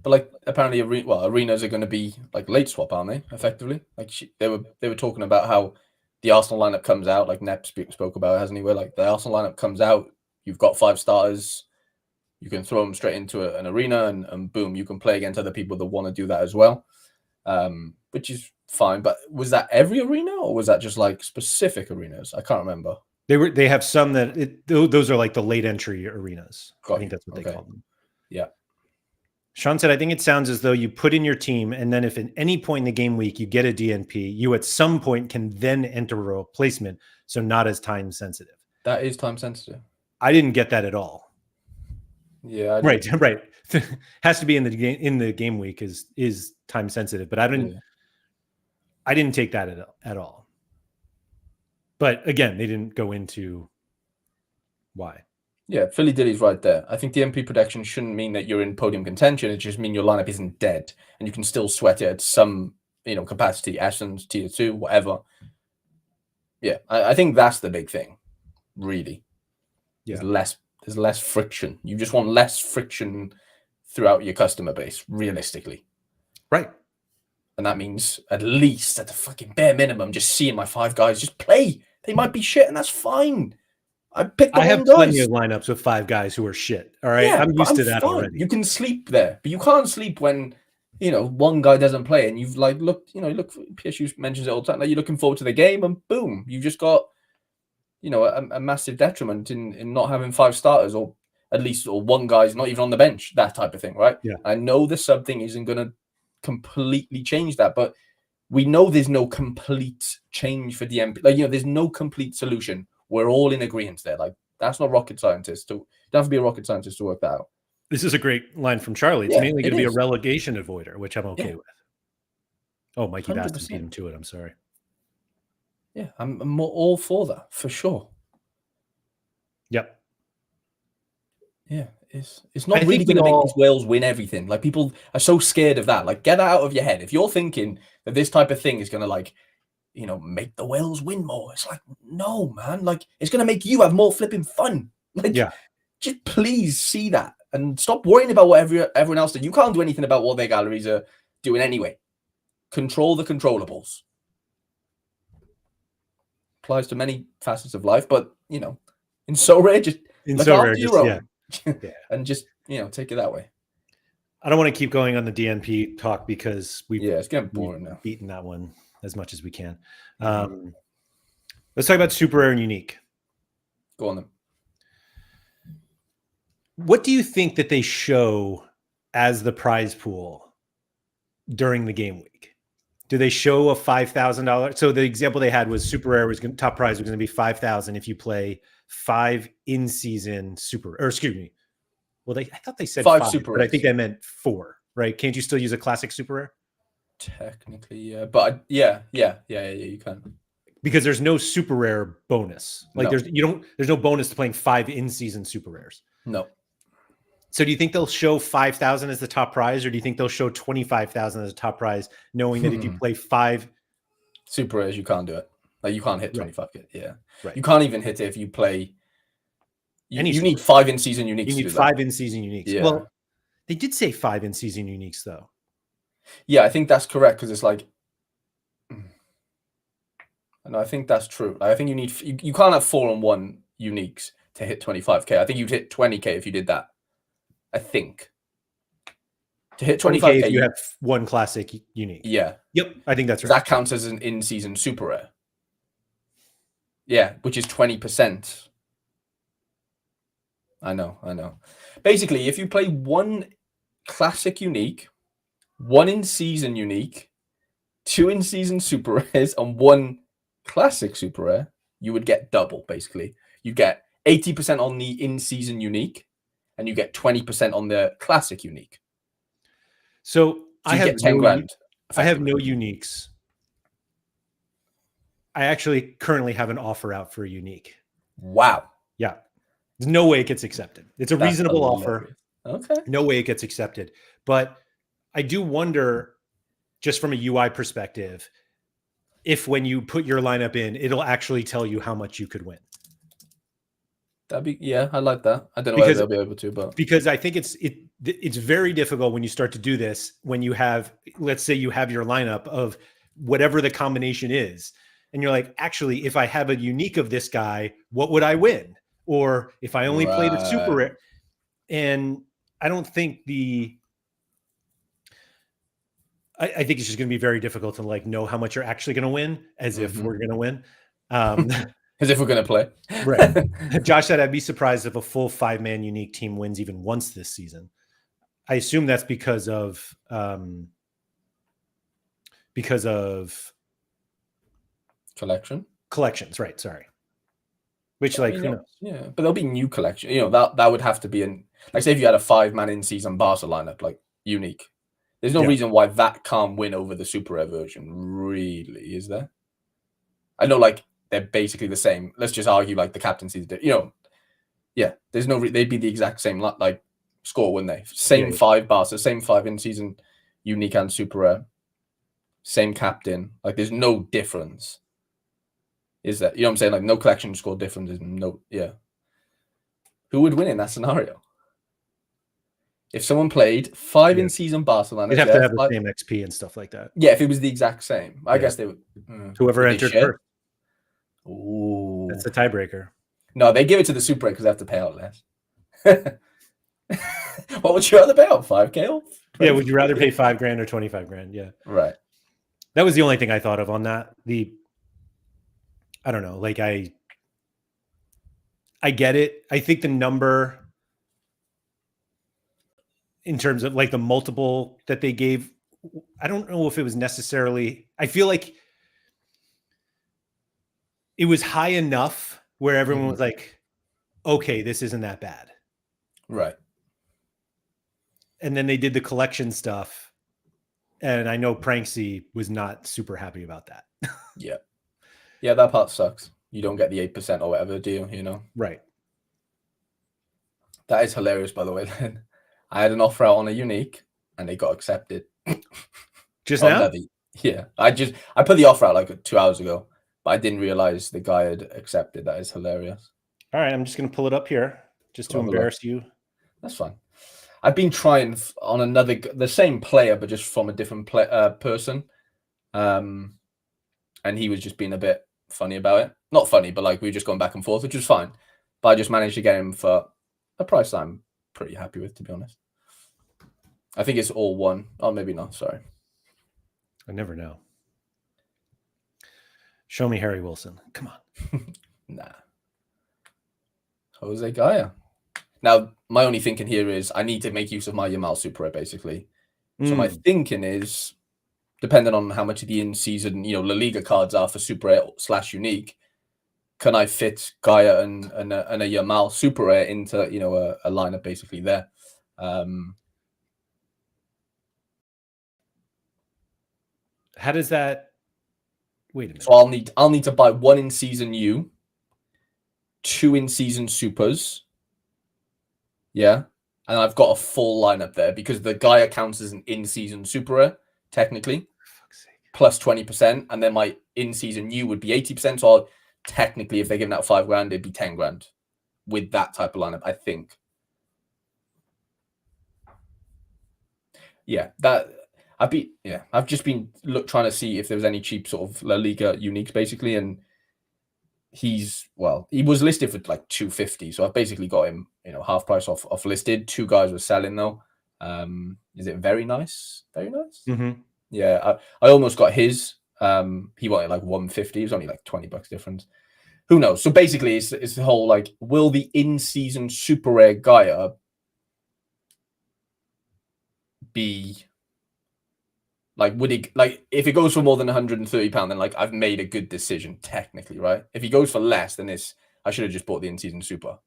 But apparently, arenas are going to be late swap, aren't they? Effectively, they were talking about how the Arsenal lineup comes out. Nep spoke about it, hasn't he? Where the Arsenal lineup comes out. You've got 5 starters. You can throw them straight into an arena and boom, you can play against other people that want to do that as well, which is fine. But was that every arena or was that just specific arenas? I can't remember. They have some that those are like the late entry arenas. I think that's what they call them. Yeah. Sean said, I think it sounds as though you put in your team, and then if at any point in the game week you get a DNP, you at some point can then enter a replacement, so not as time sensitive. That is time sensitive. I didn't get that at all. Yeah. Right. Has to be in the game week is time sensitive, but I didn't take that at all. But again, they didn't go into why. Yeah, Philly Dilly's right there. I think DMP protection shouldn't mean that you're in podium contention. It just means your lineup isn't dead and you can still sweat it at some, capacity, Essence, tier 2, whatever. Yeah, I think that's the big thing, really. Yeah. There's less friction. You just want less friction throughout your customer base, realistically. Right. And that means at least at the fucking bare minimum, just seeing my 5 guys just play. They might be shit, and that's fine. I have plenty of lineups with 5 guys who are shit. All right. Yeah, I'm used to that already. You can sleep there, but you can't sleep when, one guy doesn't play and you've looked, PSU mentions it all the time. Like you're looking forward to the game and boom, you've just got, a massive detriment in not having 5 starters or at least or one guy's not even on the bench, that type of thing, right? Yeah. I know the sub thing isn't going to completely change that, but we know there's no complete change for DMP. There's no complete solution. We're all in agreement there. That's not rocket scientists. You don't have to be a rocket scientist to work that out. This is a great line from Charlie. It's mainly going to be a relegation avoider, which I'm okay with. Oh, Mikey Baston beat him to it. I'm sorry. Yeah, I'm all for that, for sure. Yep. Yeah, it's not really going to make these Wales win everything. People are so scared of that. Get that out of your head. If you're thinking that this type of thing is going to make the Wales win more. It's no, man. It's going to make you have more flipping fun. Just please see that and stop worrying about what everyone else does. You can't do anything about what their galleries are doing anyway. Control the controllables. Applies to many facets of life, but, in Sorare, just look after your own. Yeah. And just, take it that way. I don't want to keep going on the DNP talk because it's getting boring now. Beaten that one as much as we can. Let's talk about super rare and unique. Go on then. What do you think that they show as the prize pool during the game week? Do they show a $5,000? So the example they had was super rare top prize was going to be 5,000 if you play 5 in-season excuse me. Well, I thought they said 5 super rares, but I think they meant 4, right? Can't you still use a classic super rare? Technically, yeah, but yeah, you can. Because there's no super rare bonus. There's no bonus to playing 5 in-season super rares. No. So do you think they'll show 5,000 as the top prize, or do you think they'll show 25,000 as a top prize, knowing that if you play 5 super rares, you can't do it? You can't hit 25. Right. Yeah. Right. You can't even hit it if you play. You need 5 in-season uniques. You need 5 in-season uniques. Yeah. Well, they did say 5 in-season uniques, though. Yeah, I think that's correct because it's and I think that's true. I think you can't have 4-on-1 uniques to hit 25k. I think you'd hit 20k if you did that. I think to hit 25k if you have 1 classic unique. Yeah. Yep. I think that's right. That counts as an in-season super rare. Yeah, which is 20%. I know. Basically, if you play 1 classic unique, 1 in-season unique, 2 in-season super rares, and 1 classic super rare, you would get double, basically. You get 80% on the in-season unique, and you get 20% on the classic unique. So I have get 10 grand. I have no uniques. I actually currently have an offer out for a unique. Wow. Yeah. There's no way it gets accepted. It's a reasonable offer. Okay. No way it gets accepted. But I do wonder, just from a UI perspective, if when you put your lineup in, it'll actually tell you how much you could win. I like that. I don't know whether they'll be able to, but because I think it's very difficult when you start to do this, when you have, let's say you have your lineup of whatever the combination is, and you're like, actually, if I have a unique of this guy, what would I win? Or if I only played a super rare, and I don't think I think it's just going to be very difficult to know how much you're actually going to win, as if we're going to win. As if we're going to play. Right. Josh said, I'd be surprised if a full 5-man unique team wins even once this season. I assume that's because of collections. Right. Sorry. Which, like, who knows? Yeah, but there'll be new collection. That would have to be say if you had a 5-man in-season Barca lineup, like unique. There's no reason why that can't win over the Super Rare version, really, is there? I know, like, they're basically the same. Let's just argue, like, the captaincy's, there's no they'd be the exact same, like, score, wouldn't they? Same 5 Barca, same 5 in-season unique and Super Rare. Same captain. Like, there's no difference. Is that, what I'm saying? Like, no collection score difference is no, Who would win in that scenario? If someone played 5 in-season Barcelona, you'd have to have the same XP and stuff like that. Yeah, if it was the exact same, I guess they would. Whoever entered first. Ooh, that's the tiebreaker. No, they give it to the Super because they have to pay out less. What would you rather pay out? 5K? Yeah, would you rather pay $5,000 or 25,000? Yeah, right. That was the only thing I thought of on that. I don't know. Like, I get it. I think the number, in terms of like the multiple that they gave, I don't know if it was necessarily, I feel like it was high enough where everyone was like, okay, this isn't that bad. Right. And then they did the collection stuff. And I know Pranksy was not super happy about that. Yeah. Yeah, that part sucks. You don't get the 8% or whatever, do you? Right. That is hilarious, by the way. I had an offer out on a unique and it got accepted. Just now? Yeah. I put the offer out like 2 hours ago, but I didn't realize the guy had accepted. That is hilarious. All right. I'm just going to pull it up here just to embarrass you. That's fine. I've been trying on the same player, but just from a different person. And he was just being a bit funny about it. Not funny, but like we were just going back and forth, which was fine. But I just managed to get him for a price that I'm pretty happy with, to be honest. I think it's all one. Oh, maybe not. Sorry. I never know. Show me Harry Wilson. Come on. Nah. Jose Gaia. Now, my only thinking here is I need to make use of my Yamal Super Rare, basically. So my thinking is, depending on how much of the in-season, La Liga cards are for Super Rare / unique, can I fit Gaia and a Yamal Super Rare into, a lineup basically there? How does that? Wait a minute. So I'll need to buy 1 in-season U, 2 in-season Supers. Yeah. And I've got a full lineup there because the Gaia counts as an in-season Super Rare, technically, plus 20%. And then my in-season U would be 80%. So technically, if they're giving out $5,000, it'd be $10,000 with that type of lineup, I think. Yeah, I've just been trying to see if there was any cheap sort of La Liga uniques, basically. And he was listed for like $250. So I've basically got him, half price off listed. 2 guys were selling though. Is it very nice? Very nice. Mm-hmm. Yeah, I almost got his. He wanted like $150. It was only like $20 difference. Who knows? So basically, it's the whole like, will the in-season Super Rare Gaia be like, would he like if it goes for more than £130, then like I've made a good decision technically, right? If he goes for less, then I should have just bought the in-season Super.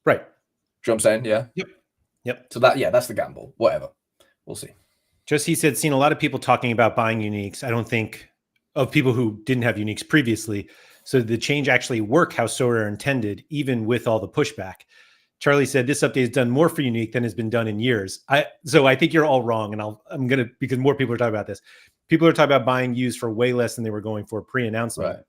Right. Do you know what I'm saying? Yeah. Yep. So that's the gamble. Whatever. We'll see. He said, seen a lot of people talking about buying uniques. I don't think of people who didn't have uniques previously. So did the change actually work how Sorare intended, even with all the pushback? Charlie said, this update has done more for unique than has been done in years. So I think you're all wrong. And I'm going to, because more people are talking about this. People are talking about buying used for way less than they were going for pre-announcement. Right.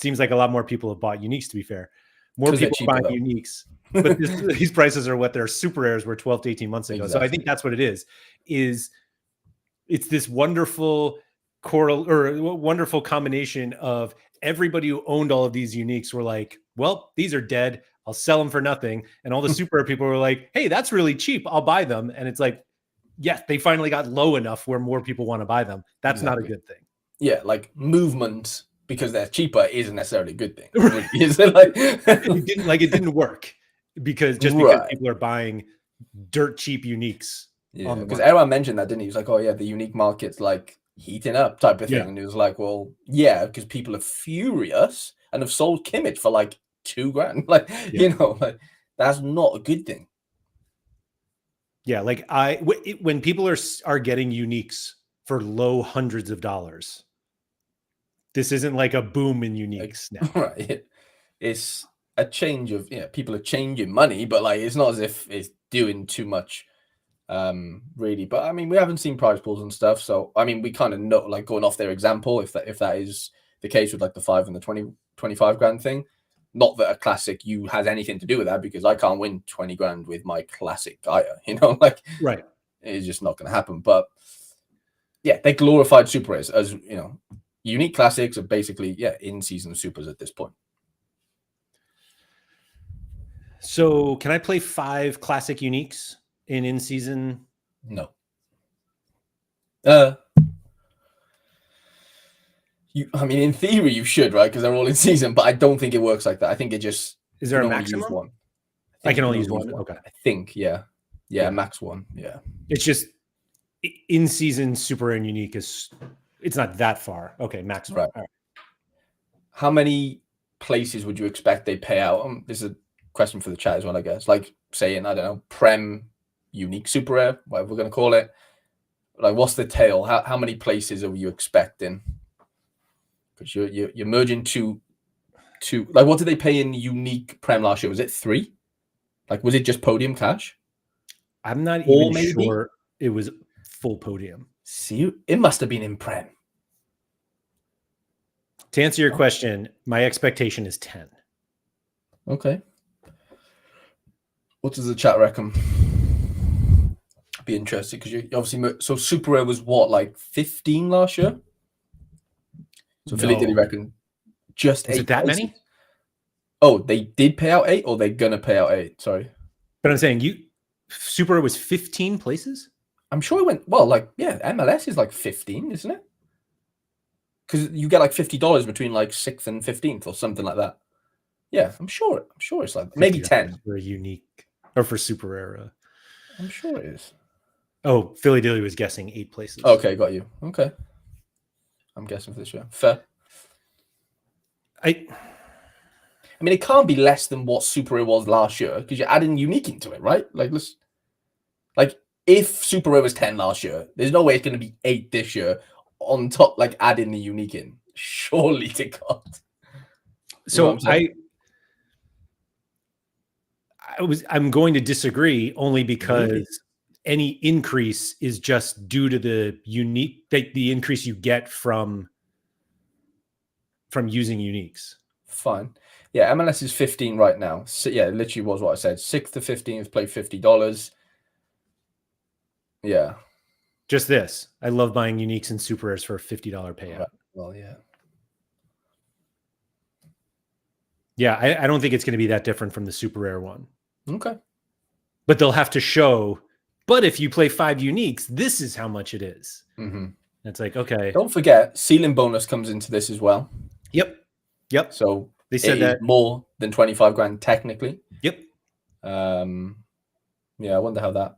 Seems like a lot more people have bought uniques, to be fair. More people are buying uniques. But these prices are what their super rares were 12 to 18 months ago. Exactly. So I think that's what it is it's this wonderful wonderful combination of everybody who owned all of these uniques were like, well, these are dead. I'll sell them for nothing. And all the super people were like, hey, that's really cheap. I'll buy them. And it's like, yes, they finally got low enough where more people want to buy them. That's not a good thing. Yeah, like movement because they're cheaper isn't necessarily a good thing. Right. Is it like it didn't work because Right. people are buying dirt cheap uniques. Yeah, because market. everyone mentioned that, didn't he? He was like, "Oh yeah, the unique market's like heating up," type of thing, Yeah. and he was like, "Well, yeah, because people are furious and have sold Kimmich for like $2,000. Like, Yeah. like that's not a good thing." Yeah, like when people are getting uniques for low hundreds of dollars, this isn't like a boom in Like, uniques now. right? It's a change of people are changing money, but like it's not as if it's doing too much, really. But I mean, we haven't seen prize pools and stuff, so I mean, we kind of know, like going off their example, if that is the case with like the 5 and the 25 grand thing. Not that a classic you has anything to do with that, because I can't win 20 grand with my classic Gaia, like Right. it's just not going to happen. But yeah, they glorified super rares as unique classics are basically in season supers at this point. So can I play 5 classic uniques in season? No. I mean, in theory, you should, right? Because they're all in season, but I don't think it works like that. I think it just Is there a only use maximum? one. I can only use one. Okay. I think, yeah, max one. Yeah. It's just in season super and unique it's not that far. Okay, max one. Right. All right. How many places would you expect they pay out? This is a question for the chat as well, I guess. Like saying, I don't know, Prem unique super rare, whatever we're going to call it. Like, what's the tail? How many places are you expecting? Because you're merging two. Like, what did they pay in unique Prem last year? Was it 3? Like, was it just podium cash? I'm not even sure it was full podium. See, it must have been in Prem. To answer your question, my expectation is 10. Okay. What does the chat reckon? I'd be interested because you obviously so super rare was what, like 15 last year? So Philly, did he reckon just 8? Is it that places? many? Oh, they did pay out 8, or they're gonna pay out 8. Sorry, but I'm saying super was 15 places. I'm sure it went well. Like, yeah, MLS is like 15, isn't it? Because you get like $50 between like 6th and 15th or something like that. Yeah, I'm sure it's like maybe 10 for a unique or for super rare. I'm sure it is. Oh, Philly Dilly was guessing 8 places. Okay, got you. Okay, I'm guessing for this year. Fair. I mean, it can't be less than what super rare was last year because you're adding unique into it, right? Like if super rare was 10 last year, there's no way it's going to be 8 this year on top, like adding the unique in. Surely to God. So I'm going to disagree only because any increase is just due to the unique, the increase you get from using uniques. Fine. Yeah, MLS is 15 right now. So, yeah, it literally was what I said. 6th to 15th play $50. Yeah. Just this. I love buying uniques and super rares for a $50 payout. Right. Well, yeah. Yeah, I don't think it's going to be that different from the super rare one. Okay. But they'll have to show, but if you play 5 uniques, this is how much it is. Mm-hmm. It's like, okay. Don't forget, ceiling bonus comes into this as well. Yep. So they said that more than 25 grand technically. Yep. Yeah, I wonder how that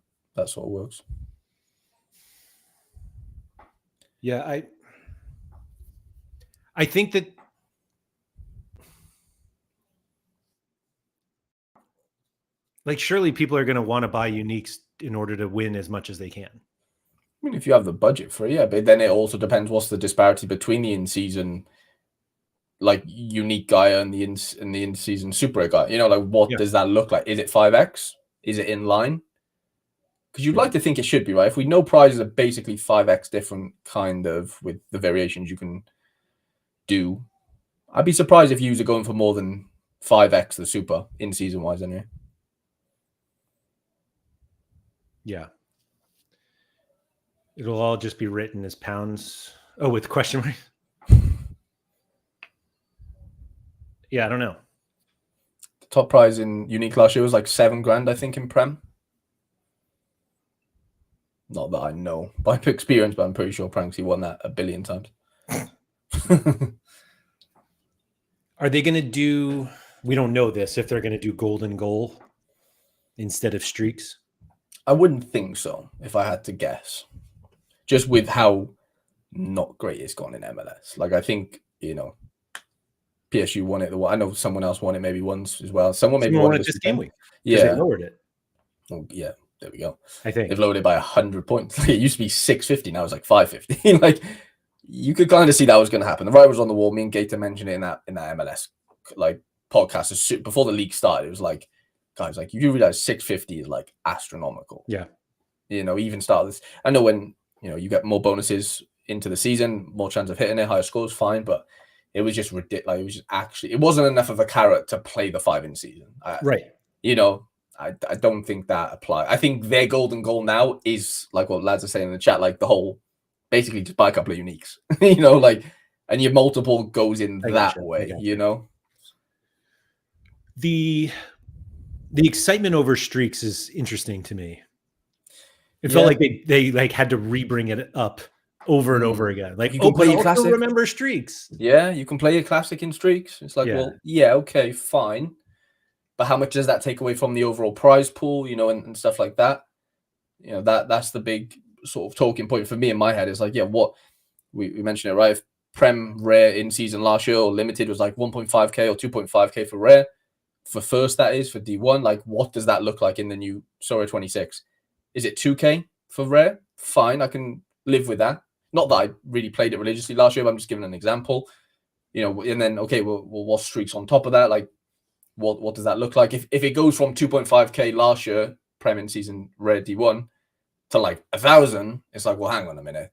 sort of works. Yeah, I think that like surely people are going to want to buy uniques in order to win as much as they can. I mean, if you have the budget for it, yeah, but then it also depends what's the disparity between the in-season like unique guy and the in-season super guy. Like what does that look like? Is it 5x? Is it in line? Because you'd like to think it should be, right? If we know prizes are basically 5x different kind of with the variations you can do, I'd be surprised if you are going for more than 5x the super in season wise anyway. Yeah. It'll all just be written as pounds. Oh, with question mark. Yeah, I don't know. The top prize in unique last year was like 7 grand, I think, in Prem. Not that I know by experience, but I'm pretty sure Pranksy won that a billion times. Are they going to do? We don't know this. If they're going to do golden goal instead of streaks. I wouldn't think so if I had to guess. Just with how not great it's gone in MLS. Like I think PSU won it. I know someone else won it maybe once as well. Someone maybe won it it this game week. Yeah, they lowered it. Oh, yeah, there we go. I think they've lowered it by 100 points. It used to be 650, now it's like 550. Like you could kind of see that was going to happen. The writer was on the wall. Me and Gator mentioned it in that MLS like podcast before the league started. It was like, guys, like you do realize 650 is like astronomical. Yeah, even start this. I know when you get more bonuses into the season, more chance of hitting it, higher scores, fine, but it was just ridiculous. Like, it was just it wasn't enough of a carrot to play the 5 in season. Right. I don't think that applies. I think their golden goal now is like what lads are saying in the chat, like the whole basically just buy a couple of uniques, and your multiple goes in that way, The excitement over streaks is interesting to me. It felt like they like had to rebring it up over and over again. Like you can play your classic. Remember streaks? Yeah, you can play your classic in streaks. It's like, well, yeah, okay, fine. But how much does that take away from the overall prize pool, and stuff like that? That's the big sort of talking point for me in my head. Is like, yeah, what we mentioned it, right? If Prem Rare in season last year or limited was like 1.5k or 2.5k for Rare, for first that is for D1, like what does that look like in the new Sorare 26? Is it 2k for Rare? Fine, I can live with that. Not that I really played it religiously last year, but I'm just giving an example. And then okay, well what streaks on top of that? Like what does that look like? If it goes from 2.5k last year, Prem in season Rare D1 to like 1,000, it's like, well, hang on a minute.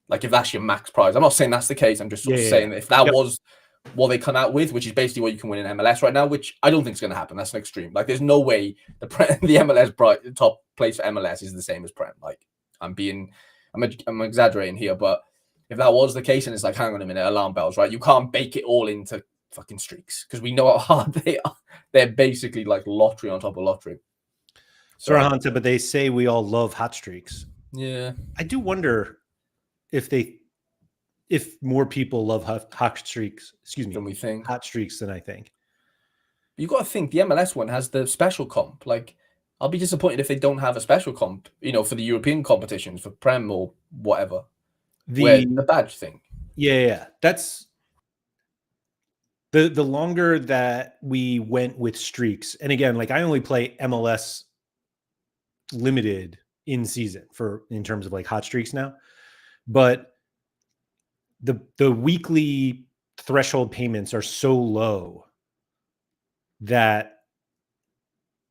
Like if that's your max prize, I'm not saying that's the case. I'm just sort of saying that if that was what they come out with, which is basically what you can win in MLS right now, which I don't think is going to happen. That's an extreme. Like there's no way the MLS top place for MLS is the same as Prem. Like I'm exaggerating here, but if that was the case, and it's like, hang on a minute, alarm bells, right? You can't bake it all into fucking streaks because we know how hard they are. They're basically like lottery on top of lottery. Sorry, Hunter, but they say we all love hot streaks. Yeah, I do wonder if more people love hot streaks. Excuse me, than we think. Hot streaks than I think. You got to think the MLS one has the special comp. Like, I'll be disappointed if they don't have a special comp, for the European competitions for Prem or whatever. The badge thing. Yeah, that's the longer that we went with streaks. And again, like I only play MLS limited in season in terms of like hot streaks now, but the weekly threshold payments are so low that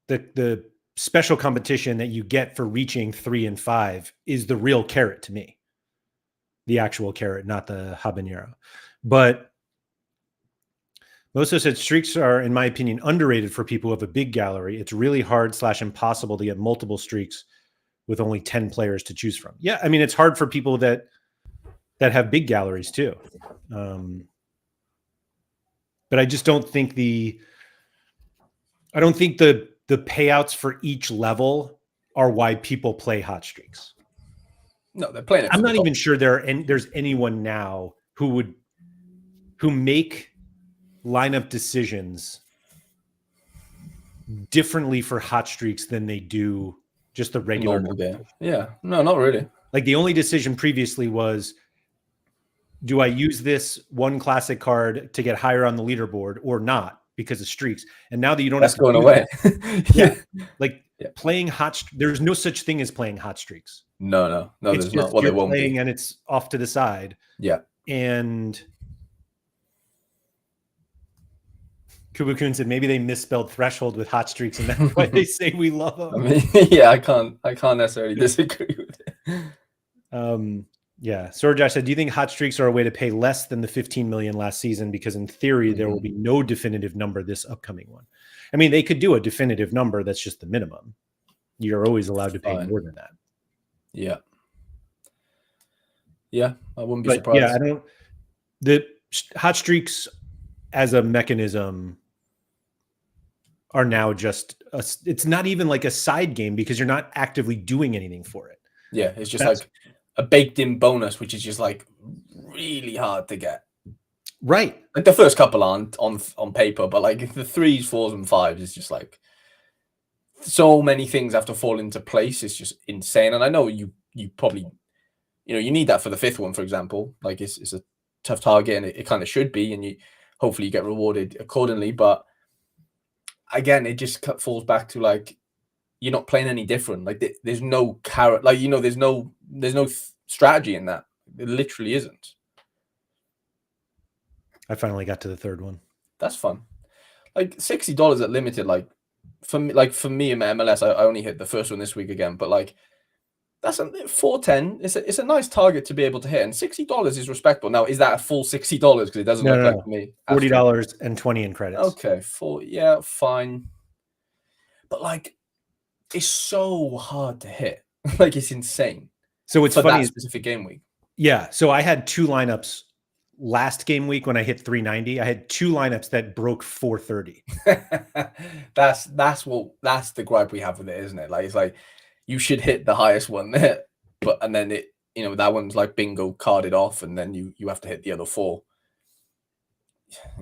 the special competition that you get for reaching 3 and 5 is the real carrot to me. The actual carrot, not the habanero. But Moso said streaks are, in my opinion, underrated for people who have a big gallery. It's really hard / impossible to get multiple streaks with only 10 players to choose from. Yeah, I mean, it's hard for people that have big galleries too. But I just don't think the payouts for each level are why people play hot streaks. No, they're playing it. I'm not even sure there's anyone now who make lineup decisions differently for hot streaks than they do just the regular normal game. Yeah, no, not really. Like the only decision previously was, do I use this one classic card to get higher on the leaderboard or not because of streaks? And now that you don't That's have to going away. Playing there's no such thing as playing hot streaks. No, it's there's not. Well, you're they won't playing be. And it's off to the side. Yeah. And Kubukun said maybe they misspelled threshold with hot streaks, and that's why they say we love them. I mean, yeah, I can't necessarily disagree with it. Yeah. Sorjosh said, do you think hot streaks are a way to pay less than the 15 million last season? Because in theory, there will be no definitive number this upcoming one. I mean, they could do a definitive number that's just the minimum. You're always allowed to pay more than that. Yeah. Yeah, I wouldn't be surprised. Yeah, the hot streaks as a mechanism are now just it's not even like a side game because you're not actively doing anything for it. Yeah, it's just like a baked in bonus, which is just like really hard to get. Right. Like the first couple aren't on paper, but like the 3s, 4s, and 5s is just like so many things have to fall into place. It's just insane. And I know you probably, you need that for the 5th one, for example. Like it's a tough target, and it kind of should be, and you hopefully you get rewarded accordingly. But again, it just falls back to like you're not playing any different. Like there's no carrot. Like there's no strategy in that. It literally isn't. I finally got to the 3rd one. That's fun. Like $60 at limited. Like for me in MLS, I only hit the first one this week again. But like that's a 410. It's a nice target to be able to hit, and $60 is respectable. Now, is that a full $60? Because it doesn't look like me. $40.20 in credits. Okay, fine. But like, it's so hard to hit. Like it's insane. So it's for funny. That specific game week. Yeah. So I had 2 lineups last game week when I hit 390. I had 2 lineups that broke 430. That's the gripe we have with it, isn't it? Like it's like you should hit the highest one there, and then it that one's like bingo carded off, and then you have to hit the other 4.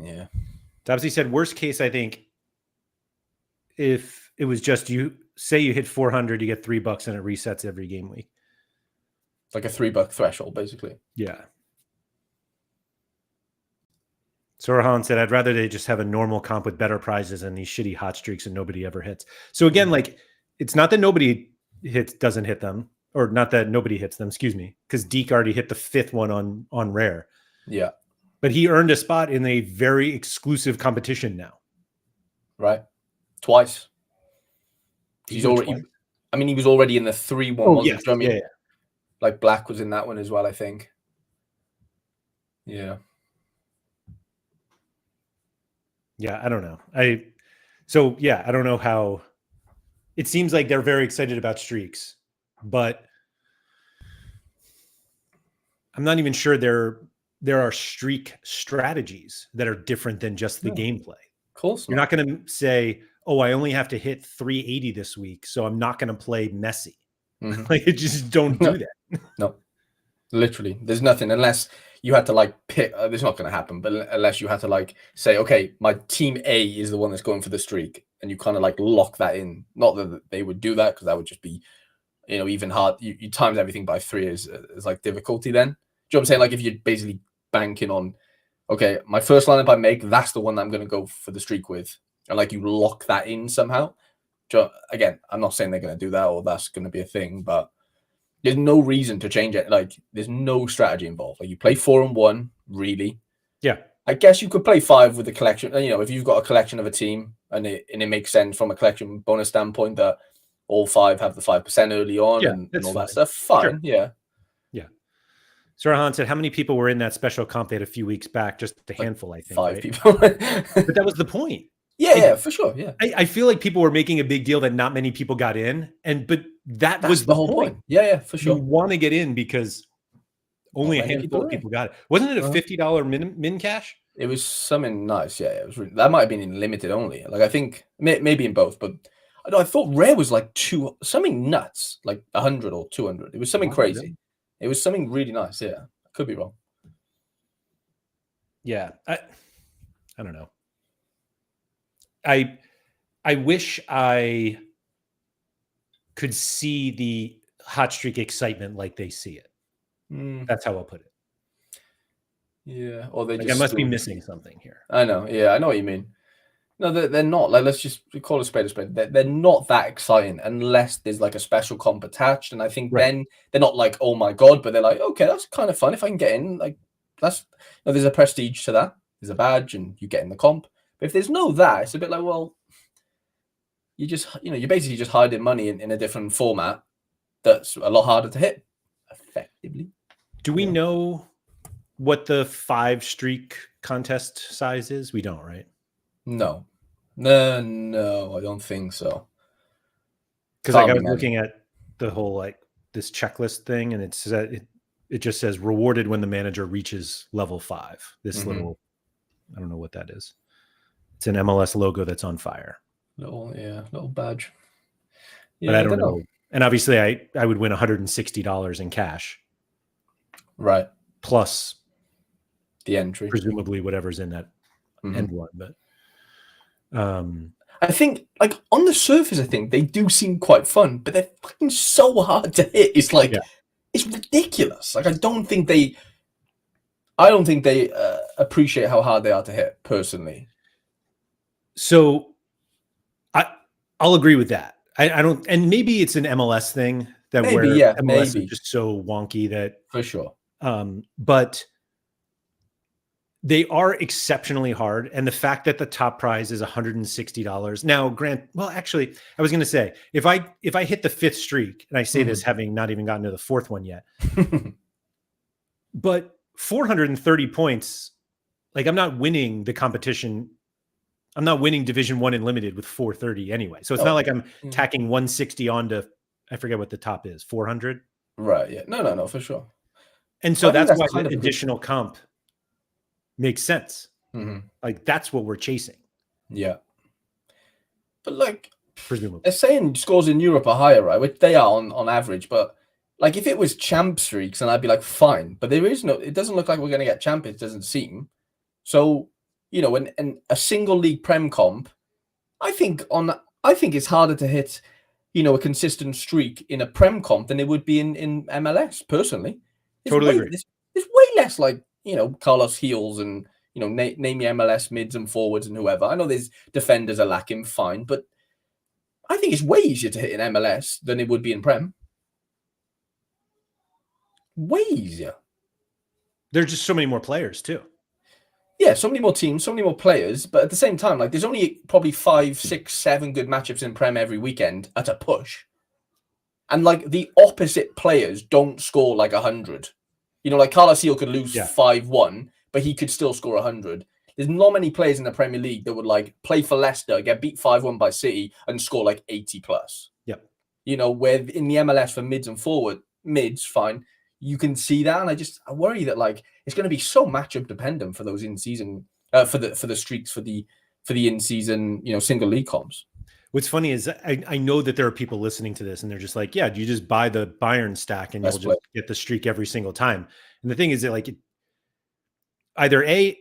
Yeah. Dobsy said worst case, I think if it was just you say you hit 400, you get $3 and it resets every game week. It's like a $3 threshold, basically. Yeah. Sorahan said, I'd rather they just have a normal comp with better prizes and these shitty hot streaks and nobody ever hits. So again, like it's not that nobody doesn't hit them, or not that nobody hits them, excuse me, because Deke already hit the 5th one on rare. Yeah. But he earned a spot in a very exclusive competition now. Right. Twice. He's already twice? I mean, he was already in the 3-1. Oh, yes. Yeah. Like Black was in that one as well, I think. Yeah. Yeah, I don't know. I don't know how. It seems like they're very excited about streaks, but I'm not even sure there are streak strategies that are different than just the gameplay. Of course, you're not going to say, "Oh, I only have to hit 380 this week, so I'm not going to play messy." Mm-hmm. Like, just don't do that. No, literally, there's nothing unless you had to like pick. It's not going to happen, but unless you had to like say, "Okay, my team A is the one that's going for the streak," and you kind of like lock that in. Not that they would do that, because that would just be, even hard. You times everything by 3 is like difficulty. Then, do you know what I'm saying? Like if you're basically banking on, okay, my first lineup I make, that's the one that I'm going to go for the streak with, and like you lock that in somehow. Again, I'm not saying they're going to do that or that's going to be a thing, but there's no reason to change it. Like there's no strategy involved. Like you play 4-on-1, really. Yeah. I guess you could play 5 with a collection. If you've got a collection of a team and it makes sense from a collection bonus standpoint that all 5 have the 5% early on and all that stuff. Fine. Sure. Yeah. Yeah. Sarahan said, how many people were in that special comp they had a few weeks back? Just a handful, I think. 5 right? people. But that was the point. Yeah, for sure. Yeah. I feel like people were making a big deal that not many people got in. But that's was the whole point. Yeah, for sure. You want to get in because only a handful of people got it. Wasn't it a $50 min cash? It was something nice. Yeah, it was. That might have been in limited only. Like I think maybe in both, but I thought rare was like something nuts, like 100 or 200. It was something crazy. Really? It was something really nice. Yeah, I could be wrong. Yeah, I don't know. I wish I could see the hot streak excitement like they see it. That's how I'll put it. Yeah, or they I must be missing something here. I know. Yeah, I know what you mean. No, they're not. Like, let's just call a spade a spade. They're not that exciting unless there's like a special comp attached. And I think then they're not like, oh my God, but they're like, okay, that's kind of fun. If I can get in, like there's a prestige to that. There's a badge and you get in the comp. But if there's no that, it's a bit like, well, you just, you're basically just hiding money in a different format that's a lot harder to hit effectively. Do we know what the 5 streak contest size is? We don't, right? No, I don't think so. Because I was looking at the whole like this checklist thing, and it says it just says rewarded when the manager reaches level 5. This little, I don't know what that is. It's an MLS logo that's on fire. Little badge. Yeah, but I don't know. And obviously, I would win $160 in cash. Right. Plus the entry, presumably whatever's in that end one. But I think, like, on the surface, I think they do seem quite fun, but they're fucking so hard to hit. It's like, it's ridiculous. Like, I don't think they appreciate how hard they are to hit, personally. So I'll agree with that. I don't, and maybe it's an MLS thing that MLS is just so wonky that for sure. But they are exceptionally hard, and the fact that the top prize is $160 now. Actually, I was going to say if I hit the 5th streak, and I say this having not even gotten to the 4th one yet, but 430 points, like I'm not winning the competition. I'm not winning Division 1 Unlimited with 430 anyway. So it's not like I'm tacking 160 onto, I forget what the top is, 400. Right. Yeah. No, for sure. And so that's why the additional comp makes sense. Like that's what we're chasing. Yeah. But like, presumably, they're saying scores in Europe are higher, right? Which they are on average. But like, if it was champ streaks, and I'd be like, fine. But there is no. It doesn't look like we're going to get champ. It doesn't seem. So, you know, in a single league Prem comp, I think it's harder to hit, you know, a consistent streak in a Prem comp than it would be in MLS. Personally, totally agree. There's way less, like, you know, Carlos Heels and, you know, name your MLS mids and forwards and whoever. I know there's defenders are lacking, fine, but I think it's way easier to hit in MLS than it would be in Prem. Way easier. There's just so many more players too. Yeah, so many more teams, so many more players, but at the same time, like, there's only probably 5, 6, 7 good matchups in Prem every weekend at a push. And like the opposite players don't score like 100. You know, like Carlos Heel could lose 5-1, but he could still score 100. There's not many players in the Premier League that would like play for Leicester, get beat 5-1 by City, and score like 80 plus. Yep. You know, where in the MLS for mids and mids, fine, you can see that, and I worry that like it's going to be so matchup dependent for those in season for the streaks for the in season, you know, single league comps. What's funny is I know that there are people listening to this and they're just like, yeah, you just buy the Bayern stack and you'll just get the streak every single time. And the thing is that like either A,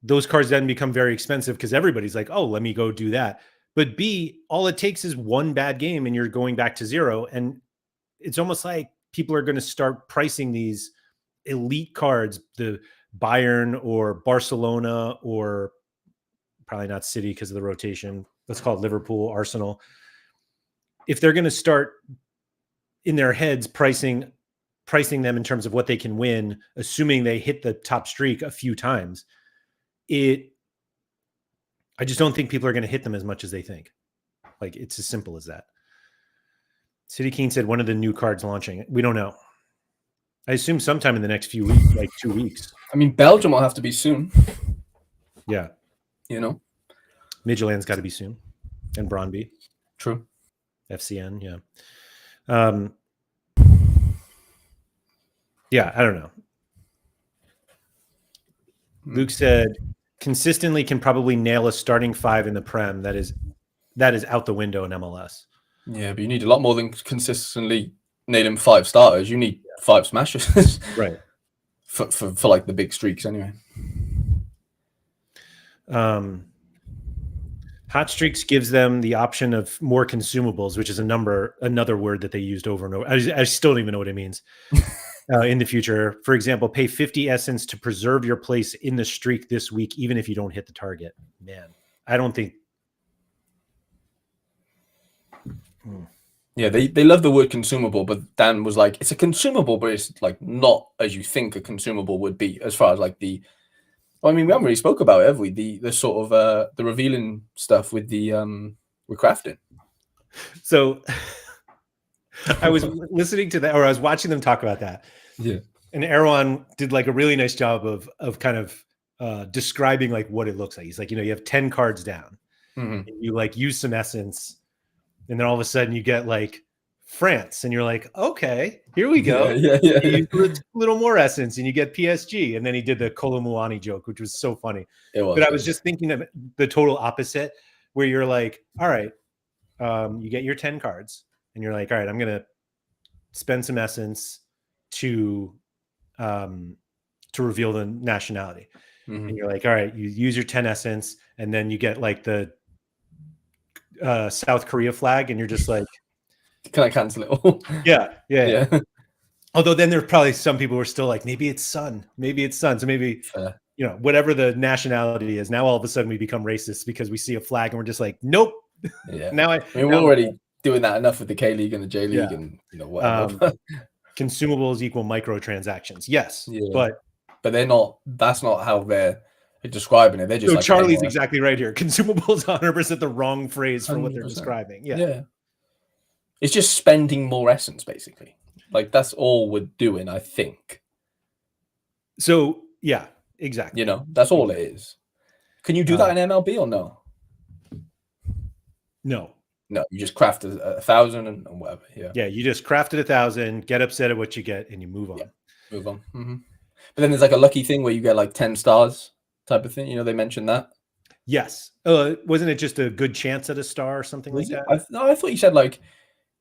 those cards then become very expensive because everybody's like, oh, let me go do that. But B, all it takes is one bad game and you're going back to zero. And it's almost like people are going to start pricing these elite cards, the Bayern or Barcelona, or probably not City because of the rotation. Let's call it Liverpool, Arsenal. If they're going to start in their heads pricing them in terms of what they can win, assuming they hit the top streak a few times, I just don't think people are going to hit them as much as they think. Like, it's as simple as that. City King said one of the new cards launching. We don't know. I assume sometime in the next few weeks, like 2 weeks. I mean, Belgium will have to be soon. Yeah. You know? Midtjylland's got to be soon. And Brøndby. True. FCN, yeah. Yeah, I don't know. Luke said, consistently can probably nail a starting 5 in the Prem. That is out the window in MLS. Yeah, but you need a lot more than consistently nailing 5 starters. You need 5 smashes. Right. For like the big streaks anyway. Hot Streaks gives them the option of more consumables, which is another word that they used over and over. I still don't even know what it means. In the future, for example, pay 50 essence to preserve your place in the streak this week, even if you don't hit the target. Man, I don't think. Yeah, they love the word consumable, but Dan was like, it's a consumable, but it's like not as you think a consumable would be, as far as like the. Well, I mean, we haven't really spoke about it, have we? The sort of the revealing stuff with the recrafting. So I was listening to that, or I was watching them talk about that. Yeah. And Erwan did like a really nice job of kind of describing like what it looks like. He's like, you have 10 cards down. Mm-hmm. And you like use some essence, and then all of a sudden you get like France, and you're like, okay, here we go. Yeah. You use a little more essence, and you get PSG. And then he did the Kolo Muani joke, which was so funny. It was. But I was just thinking of the total opposite, where you're like, all right, you get your 10 cards, and you're like, all right, I'm gonna spend some essence to to reveal the nationality. Mhm. And you're like, all right, you use your 10 essence, and then you get like the South Korea flag, and you're just like, Can I cancel it all? yeah. Yeah. Although then there's probably some people who are still like, maybe it's Sun. So maybe, Fair. whatever the nationality is, now all of a sudden we become racist because we see a flag and we're just like, nope. Yeah. Now I mean, we're already doing that enough with the K League and the J League, Yeah. and whatever. Consumables equal microtransactions. Yes. Yeah. But they're not. That's not how they're describing it. They're just so like Charlie's exactly right here. Consumables 100% the wrong phrase for what they're 100%. describing. Yeah. It's just spending more essence, basically. Like, that's all we're doing, I think. So yeah, exactly. That's all it is. Can you do that in MLB or no? No. No, you just craft 1,000 and whatever. Yeah, you just crafted 1,000, get upset at what you get, and you move on. Yeah, move on. Mm-hmm. But then there's like a lucky thing where you get like 10 stars type of thing. They mentioned that. Yes. Wasn't it just a good chance at a star or something like that? I thought you said like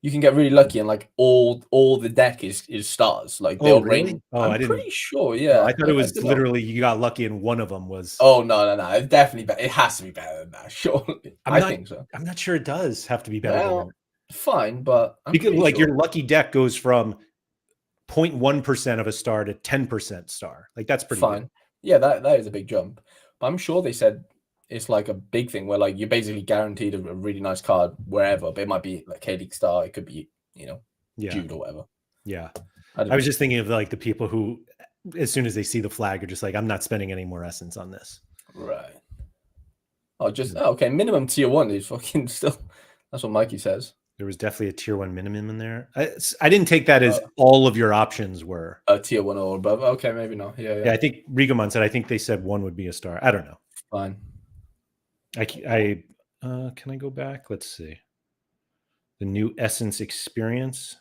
you can get really lucky and like all the deck is stars. Like they'll ring. Oh, I'm pretty sure. Yeah, I thought it was literally you got lucky and one of them was. Oh no! It's definitely better. It has to be better than that. Surely, I think so. I'm not sure it does have to be better than that. Fine, but because like your lucky deck goes from 0.1% of a star to 10% star. Like that's pretty fine. Good. Yeah, that is a big jump. But I'm sure they said it's like a big thing where like you're basically guaranteed a really nice card wherever. But it might be like K League star. It could be Jude or whatever. Yeah, I was just thinking of like the people who, as soon as they see the flag, are just like, I'm not spending any more essence on this. Right. Okay. Minimum tier 1 is fucking still. That's what Mikey says. There was definitely a tier 1 minimum in there. I didn't take that as all of your options were a tier 1 or above. Okay, maybe not. Yeah. I think Rigamon said. I think they said 1 would be a star. I don't know. Fine. Can I go back? Let's see. The new Essence experience.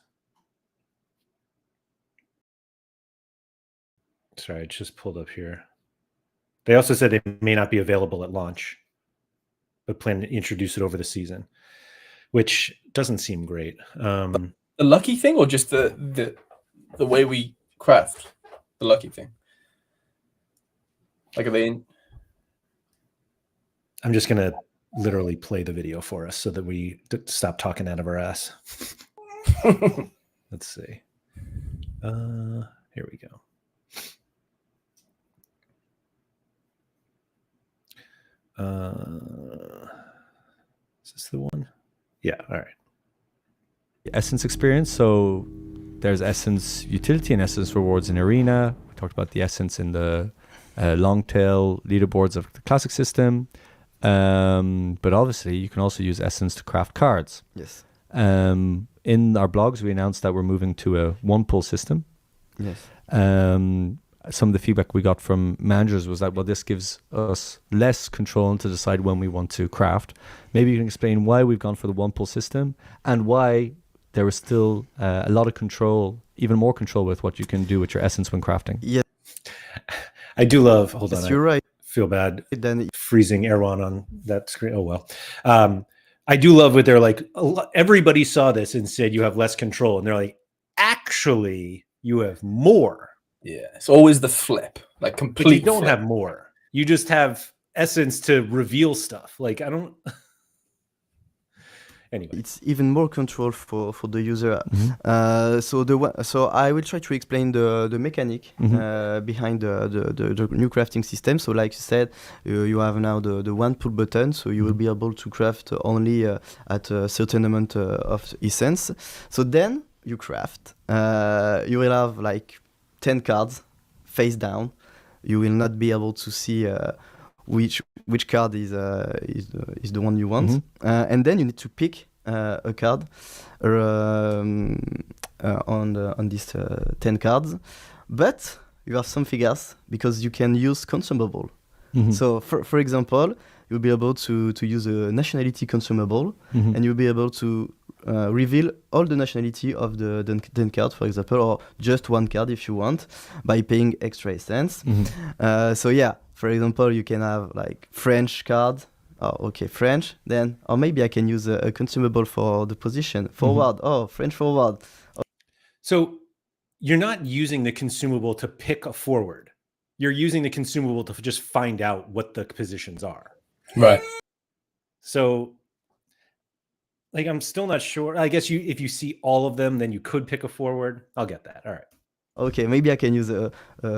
Sorry, it just pulled up here. They also said they may not be available at launch, but plan to introduce it over the season, which doesn't seem great. The lucky thing, or just the way we craft the lucky thing? Like, are they in? I'm just gonna literally play the video for us so that we stop talking out of our ass. Let's see. Here we go. Is this the one? Yeah. All right. Essence experience. So there's Essence utility and Essence rewards in Arena. We talked about the Essence in the long tail leaderboards of the classic system. But obviously you can also use Essence to craft cards. Yes. In our blogs, we announced that we're moving to a one pull system. Yes. Some of the feedback we got from managers was that, well, this gives us less control to decide when we want to craft. Maybe you can explain why we've gone for the one pull system and why there is still a lot of control, even more control with what you can do with your essence when crafting. Yeah. I do love, hold yes, on. You're right. Feel bad Then freezing Erwan on that screen. Oh, well. I do love what they're like. Everybody saw this and said you have less control. And they're like, actually, you have more. Yeah, it's always the flip, like complete. But you don't flip. have more. You just have essence to reveal stuff. Like I don't. Anyway, it's even more control for the user. Mm-hmm. So I will try to explain the mechanic behind the new crafting system. So like you said, you have now the one pull button, so you will be able to craft only at a certain amount of essence. So then you craft. You will have like 10 cards face down. You will not be able to see which card is the one you want, and then you need to pick a card on these 10 cards. But you have something else because you can use consumable. So for example, you'll be able to use a nationality consumable, and you'll be able to reveal all the nationality of the 10 card, for example, or just one card if you want, by paying extra essence. So yeah, for example, you can have like French card. Oh, okay, French. Then, or maybe I can use a consumable for the position. Forward. Oh, French forward. So you're not using the consumable to pick a forward. you're using the consumable to just find out what the positions are. Right. So, like, I'm still not sure. I guess if you see all of them, then you could pick a forward. I'll get that. All right. Okay, maybe I can use a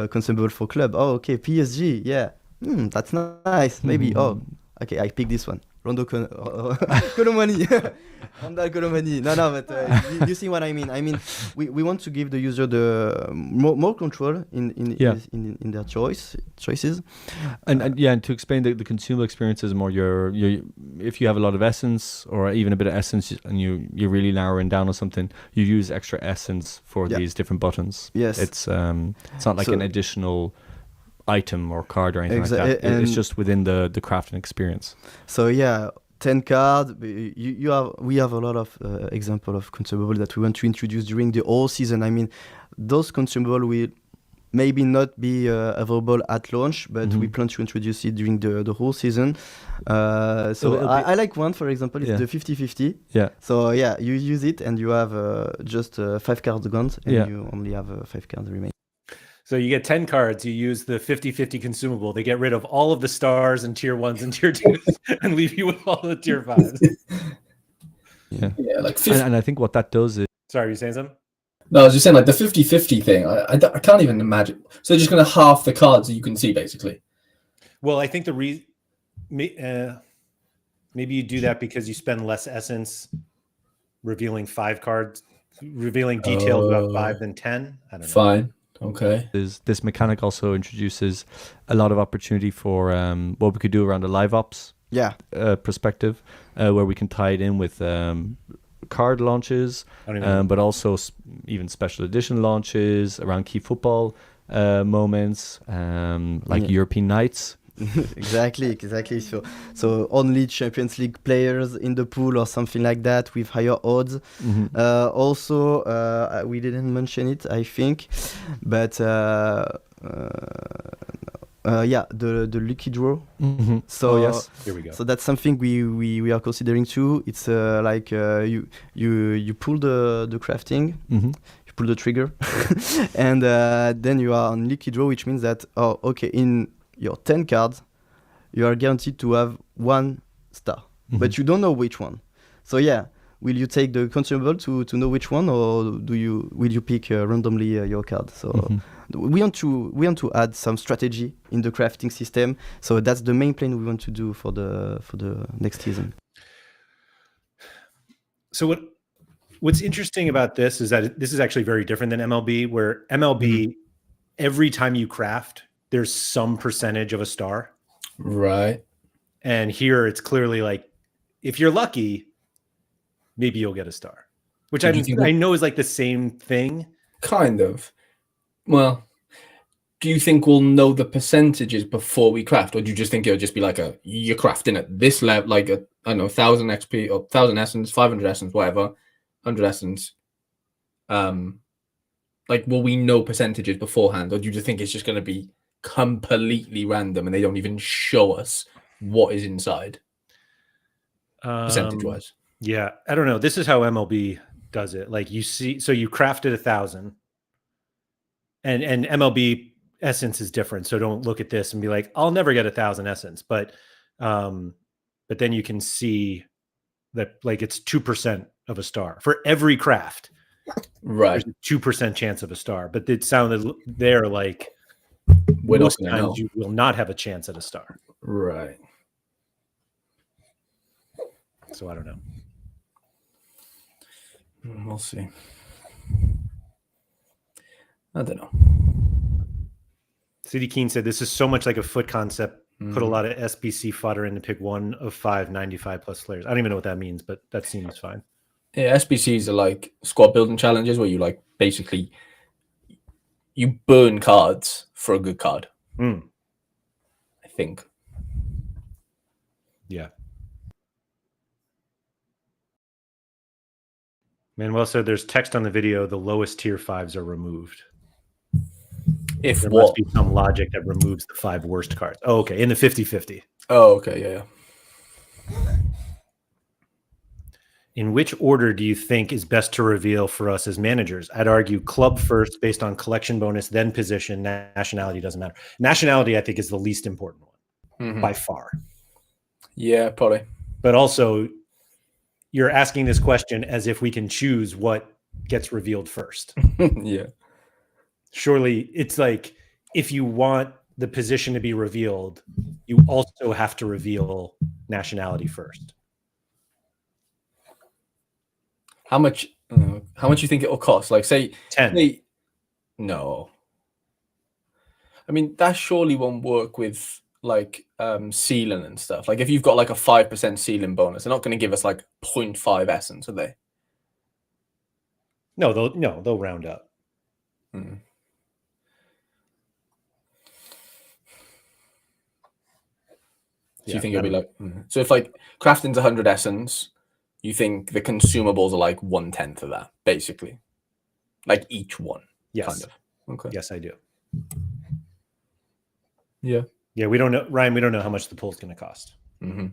consumable for club. Oh, okay, PSG. Yeah, that's nice. Maybe. Oh, okay, I pick this one. Rondo Colomani. Randall Colomani. No, but you see what I mean. I mean, we want to give the user the more control in their choices. And to explain the consumable experience is more your if you have a lot of essence or even a bit of essence and you're really narrowing down on something, you use extra essence for these different buttons. Yes, it's not like an additional item or card or anything like that. It's just within the crafting experience. So 10 cards. We have a lot of example of consumable that we want to introduce during the whole season. I mean, those consumable will maybe not be available at launch, but we plan to introduce it during the whole season. So I like one, for example, it's the 50-50. Yeah. So you use it and you have just 5 cards guns, and you only have 5 cards remaining. So you get 10 cards, you use the 50-50 consumable. They get rid of all of the stars and tier 1s and tier 2s and leave you with all the tier 5s. Yeah, like 50. And I think what that does is... Sorry, you saying something? No, I was just saying, like, the 50-50 thing, I can't even imagine. So they're just going to half the cards that you can see, basically. Well, I think the reason... maybe you do that because you spend less essence revealing 5 cards, revealing details about 5 than 10. I don't know. Fine. Okay. This mechanic also introduces a lot of opportunity for what we could do around the live ops perspective, where we can tie it in with card launches, but also even special edition launches around key football moments, like European nights. Exactly. So only Champions League players in the pool or something like that with higher odds. Also, we didn't mention it, I think, but the lucky draw. So yes, here we go. So that's something we are considering too. It's like you pull the crafting. You pull the trigger, and then you are on lucky draw, which means that in your 10 cards, you are guaranteed to have 1 star, but you don't know which one. So will you take the consumable to know which one, or will you pick randomly your card? So we want to add some strategy in the crafting system. So that's the main plan we want to do for the next season. So what's interesting about this is that this is actually very different than MLB, where MLB every time you craft, there's some percentage of a star. Right. And here it's clearly like, if you're lucky, maybe you'll get a star, which I know is like the same thing. Kind of. Well, do you think we'll know the percentages before we craft, or do you just think it'll just be like you're crafting at this level, like 1,000 XP or 1,000 essence, 500 essence, whatever, 100 essence? Like, will we know percentages beforehand, or do you just think it's just going to be completely random and they don't even show us what is inside percentage wise? Yeah, I don't know. This is how MLB does it. Like, you see, so you crafted 1,000, and MLB essence is different. So don't look at this and be like, I'll never get 1,000 essence. But then you can see that, like, it's 2% of a star for every craft. Right. There's a 2% chance of a star. But it sounded there like most times you will not have a chance at a star. Right. So I don't know. We'll see. I don't know. City Keen said this is so much like a foot concept. Put a lot of SBC fodder in to pick one of 5 95 plus players. I don't even know what that means, but that seems fine. Yeah, SBCs are like squad building challenges where you like basically you burn cards for a good card. I think. Yeah. Manuel said there's text on the video. The lowest tier 5s are removed. If there what? Must be some logic that removes the 5 worst cards. Oh, okay. In the 50-50. Oh, okay. Yeah. In which order do you think is best to reveal for us as managers? I'd argue club first based on collection bonus, then position. Nationality doesn't matter. Nationality, I think, is the least important one by far. Yeah, probably. But also, you're asking this question as if we can choose what gets revealed first. Yeah. Surely it's like if you want the position to be revealed, you also have to reveal nationality first. How much do you think it'll cost? Like, say 10. No. I mean, that surely won't work with like sealing and stuff. Like, if you've got like a 5% sealing bonus, they're not going to give us like 0.5 essence, are they? No, they'll round up. Mm. So you think it'll be like so if like crafting's 100 essence, you think the consumables are like 1/10 of that, basically, like each one. Yes. Kind of. Okay. Yes, I do. Yeah. Yeah, we don't know, Ryan. We don't know how much the pool's going to cost, Mm-hmm.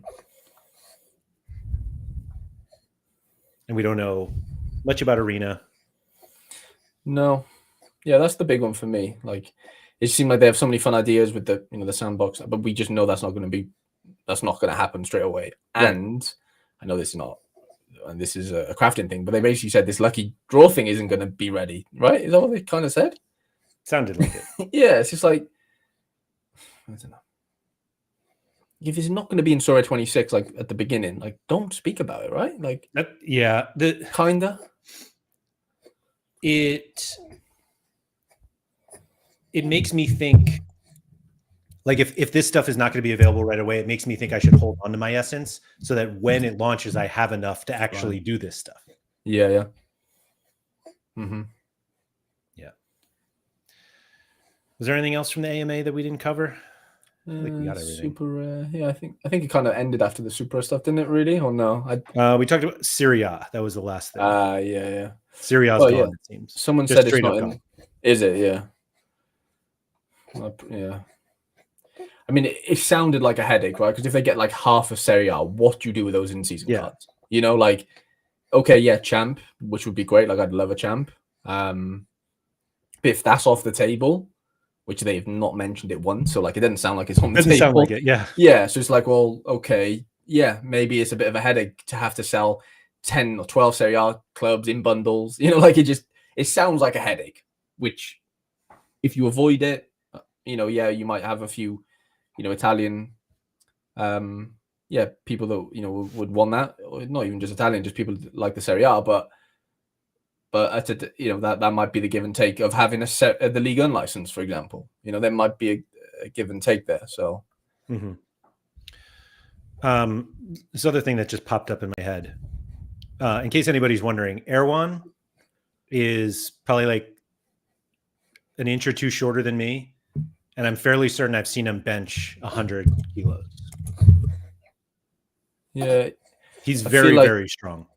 and we don't know much about Arena. No. Yeah, that's the big one for me. Like, it seemed like they have so many fun ideas with the the sandbox, but we just know that's not going to happen straight away. Right. And I know this is a crafting thing, but they basically said this lucky draw thing isn't going to be ready, right? Is that what they kind of said? Sounded like it. Yeah, it's just like, I don't know. If it's not going to be in Sorare 26, like at the beginning, like don't speak about it, right? Like, yeah, kinda. It makes me think, like, if this stuff is not going to be available right away, it makes me think I should hold on to my essence so that when it launches, I have enough to actually do this stuff. Yeah, yeah. Mm-hmm. Yeah. Was there anything else from the AMA that we didn't cover? I think we got everything. Super. Yeah, I think it kind of ended after the super stuff, didn't it? Really, or no? We talked about Serie A. That was the last thing. Yeah. Serie A's gone. It seems. Someone Just said it's not in. gone. Is it? Yeah. Yeah. I mean, it sounded like a headache, right? Because if they get like half of Serie A, what do you do with those in-season cards? Like, okay, yeah, champ, which would be great. Like, I'd love a champ. But if that's off the table, which they've not mentioned it once, so like it doesn't sound like it's on the table. Sound like it, yeah. Yeah, so it's like, well, okay, yeah, maybe it's a bit of a headache to have to sell 10 or 12 Serie A clubs in bundles. Like it sounds like a headache, which if you avoid it, yeah, you might have a few, Italian, people that, would want that, or not even just Italian, just people that like the Serie A, but that might be the give and take of having the Ligue 1 license, for example. There might be a give and take there. So, this other thing that just popped up in my head, in case anybody's wondering, Erwan is probably like an inch or two shorter than me, and I'm fairly certain I've seen him bench 100 kilos. Yeah, he's very strong.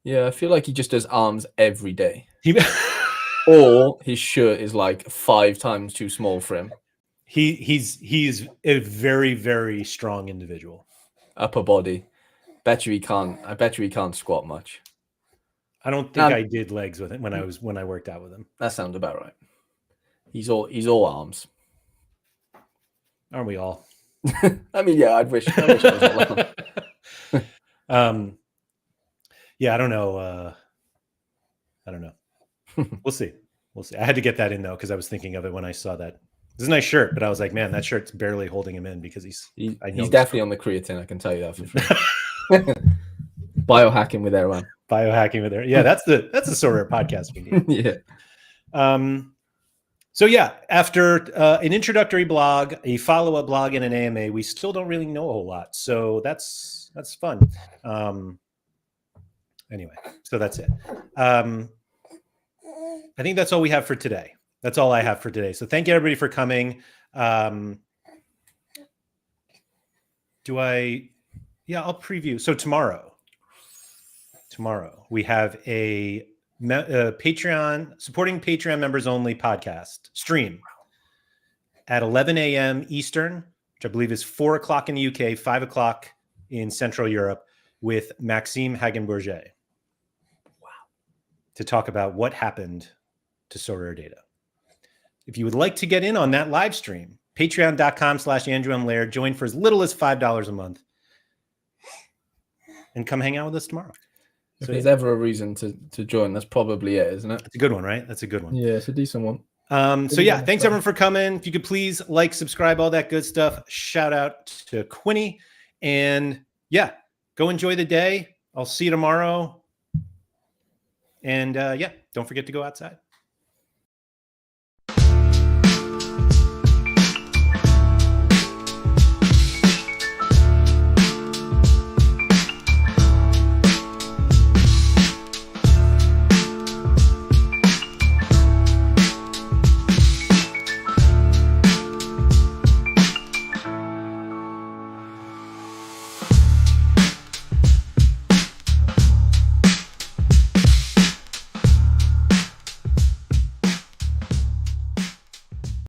Yeah, I feel like he just does arms every day. Or his shirt is like 5 times too small for him. He's a very, very strong individual. Upper body. I bet you he can't squat much. I don't think I did legs with him when I worked out with him. That sounds about right. He's all arms. Aren't we all? I mean, yeah, I wish I was all arms. Yeah, I don't know. We'll see. I had to get that in though because I was thinking of it when I saw that. It's a nice shirt, but I was like, man, that shirt's barely holding him in because he's definitely on the creatine. I can tell you that for sure. Biohacking with Erwan. Yeah, that's the Sorare podcast we need. Yeah. So yeah, after an introductory blog, a follow-up blog, and an AMA, we still don't really know a whole lot. So that's fun. Anyway, so that's it. I think that's all we have for today. That's all I have for today. So thank you everybody for coming. I'll preview. So tomorrow we have a Patreon, supporting Patreon members only podcast stream at 11 a.m. Eastern, which I believe is 4 o'clock in the UK, 5 o'clock in Central Europe, with Maxime Hagenbourget. Wow. To talk about what happened to Sorare Data. If you would like to get in on that live stream, patreon.com/AndrewMLaird. Join for as little as $5 a month. And come hang out with us tomorrow. If there's ever a reason to join, that's probably it, isn't it? That's a good one, right? That's a good one. Yeah, it's a decent one. So yeah, thanks everyone for coming. If you could please like, subscribe, all that good stuff. Shout out to Quinny. And yeah, go enjoy the day. I'll see you tomorrow. And yeah, don't forget to go outside.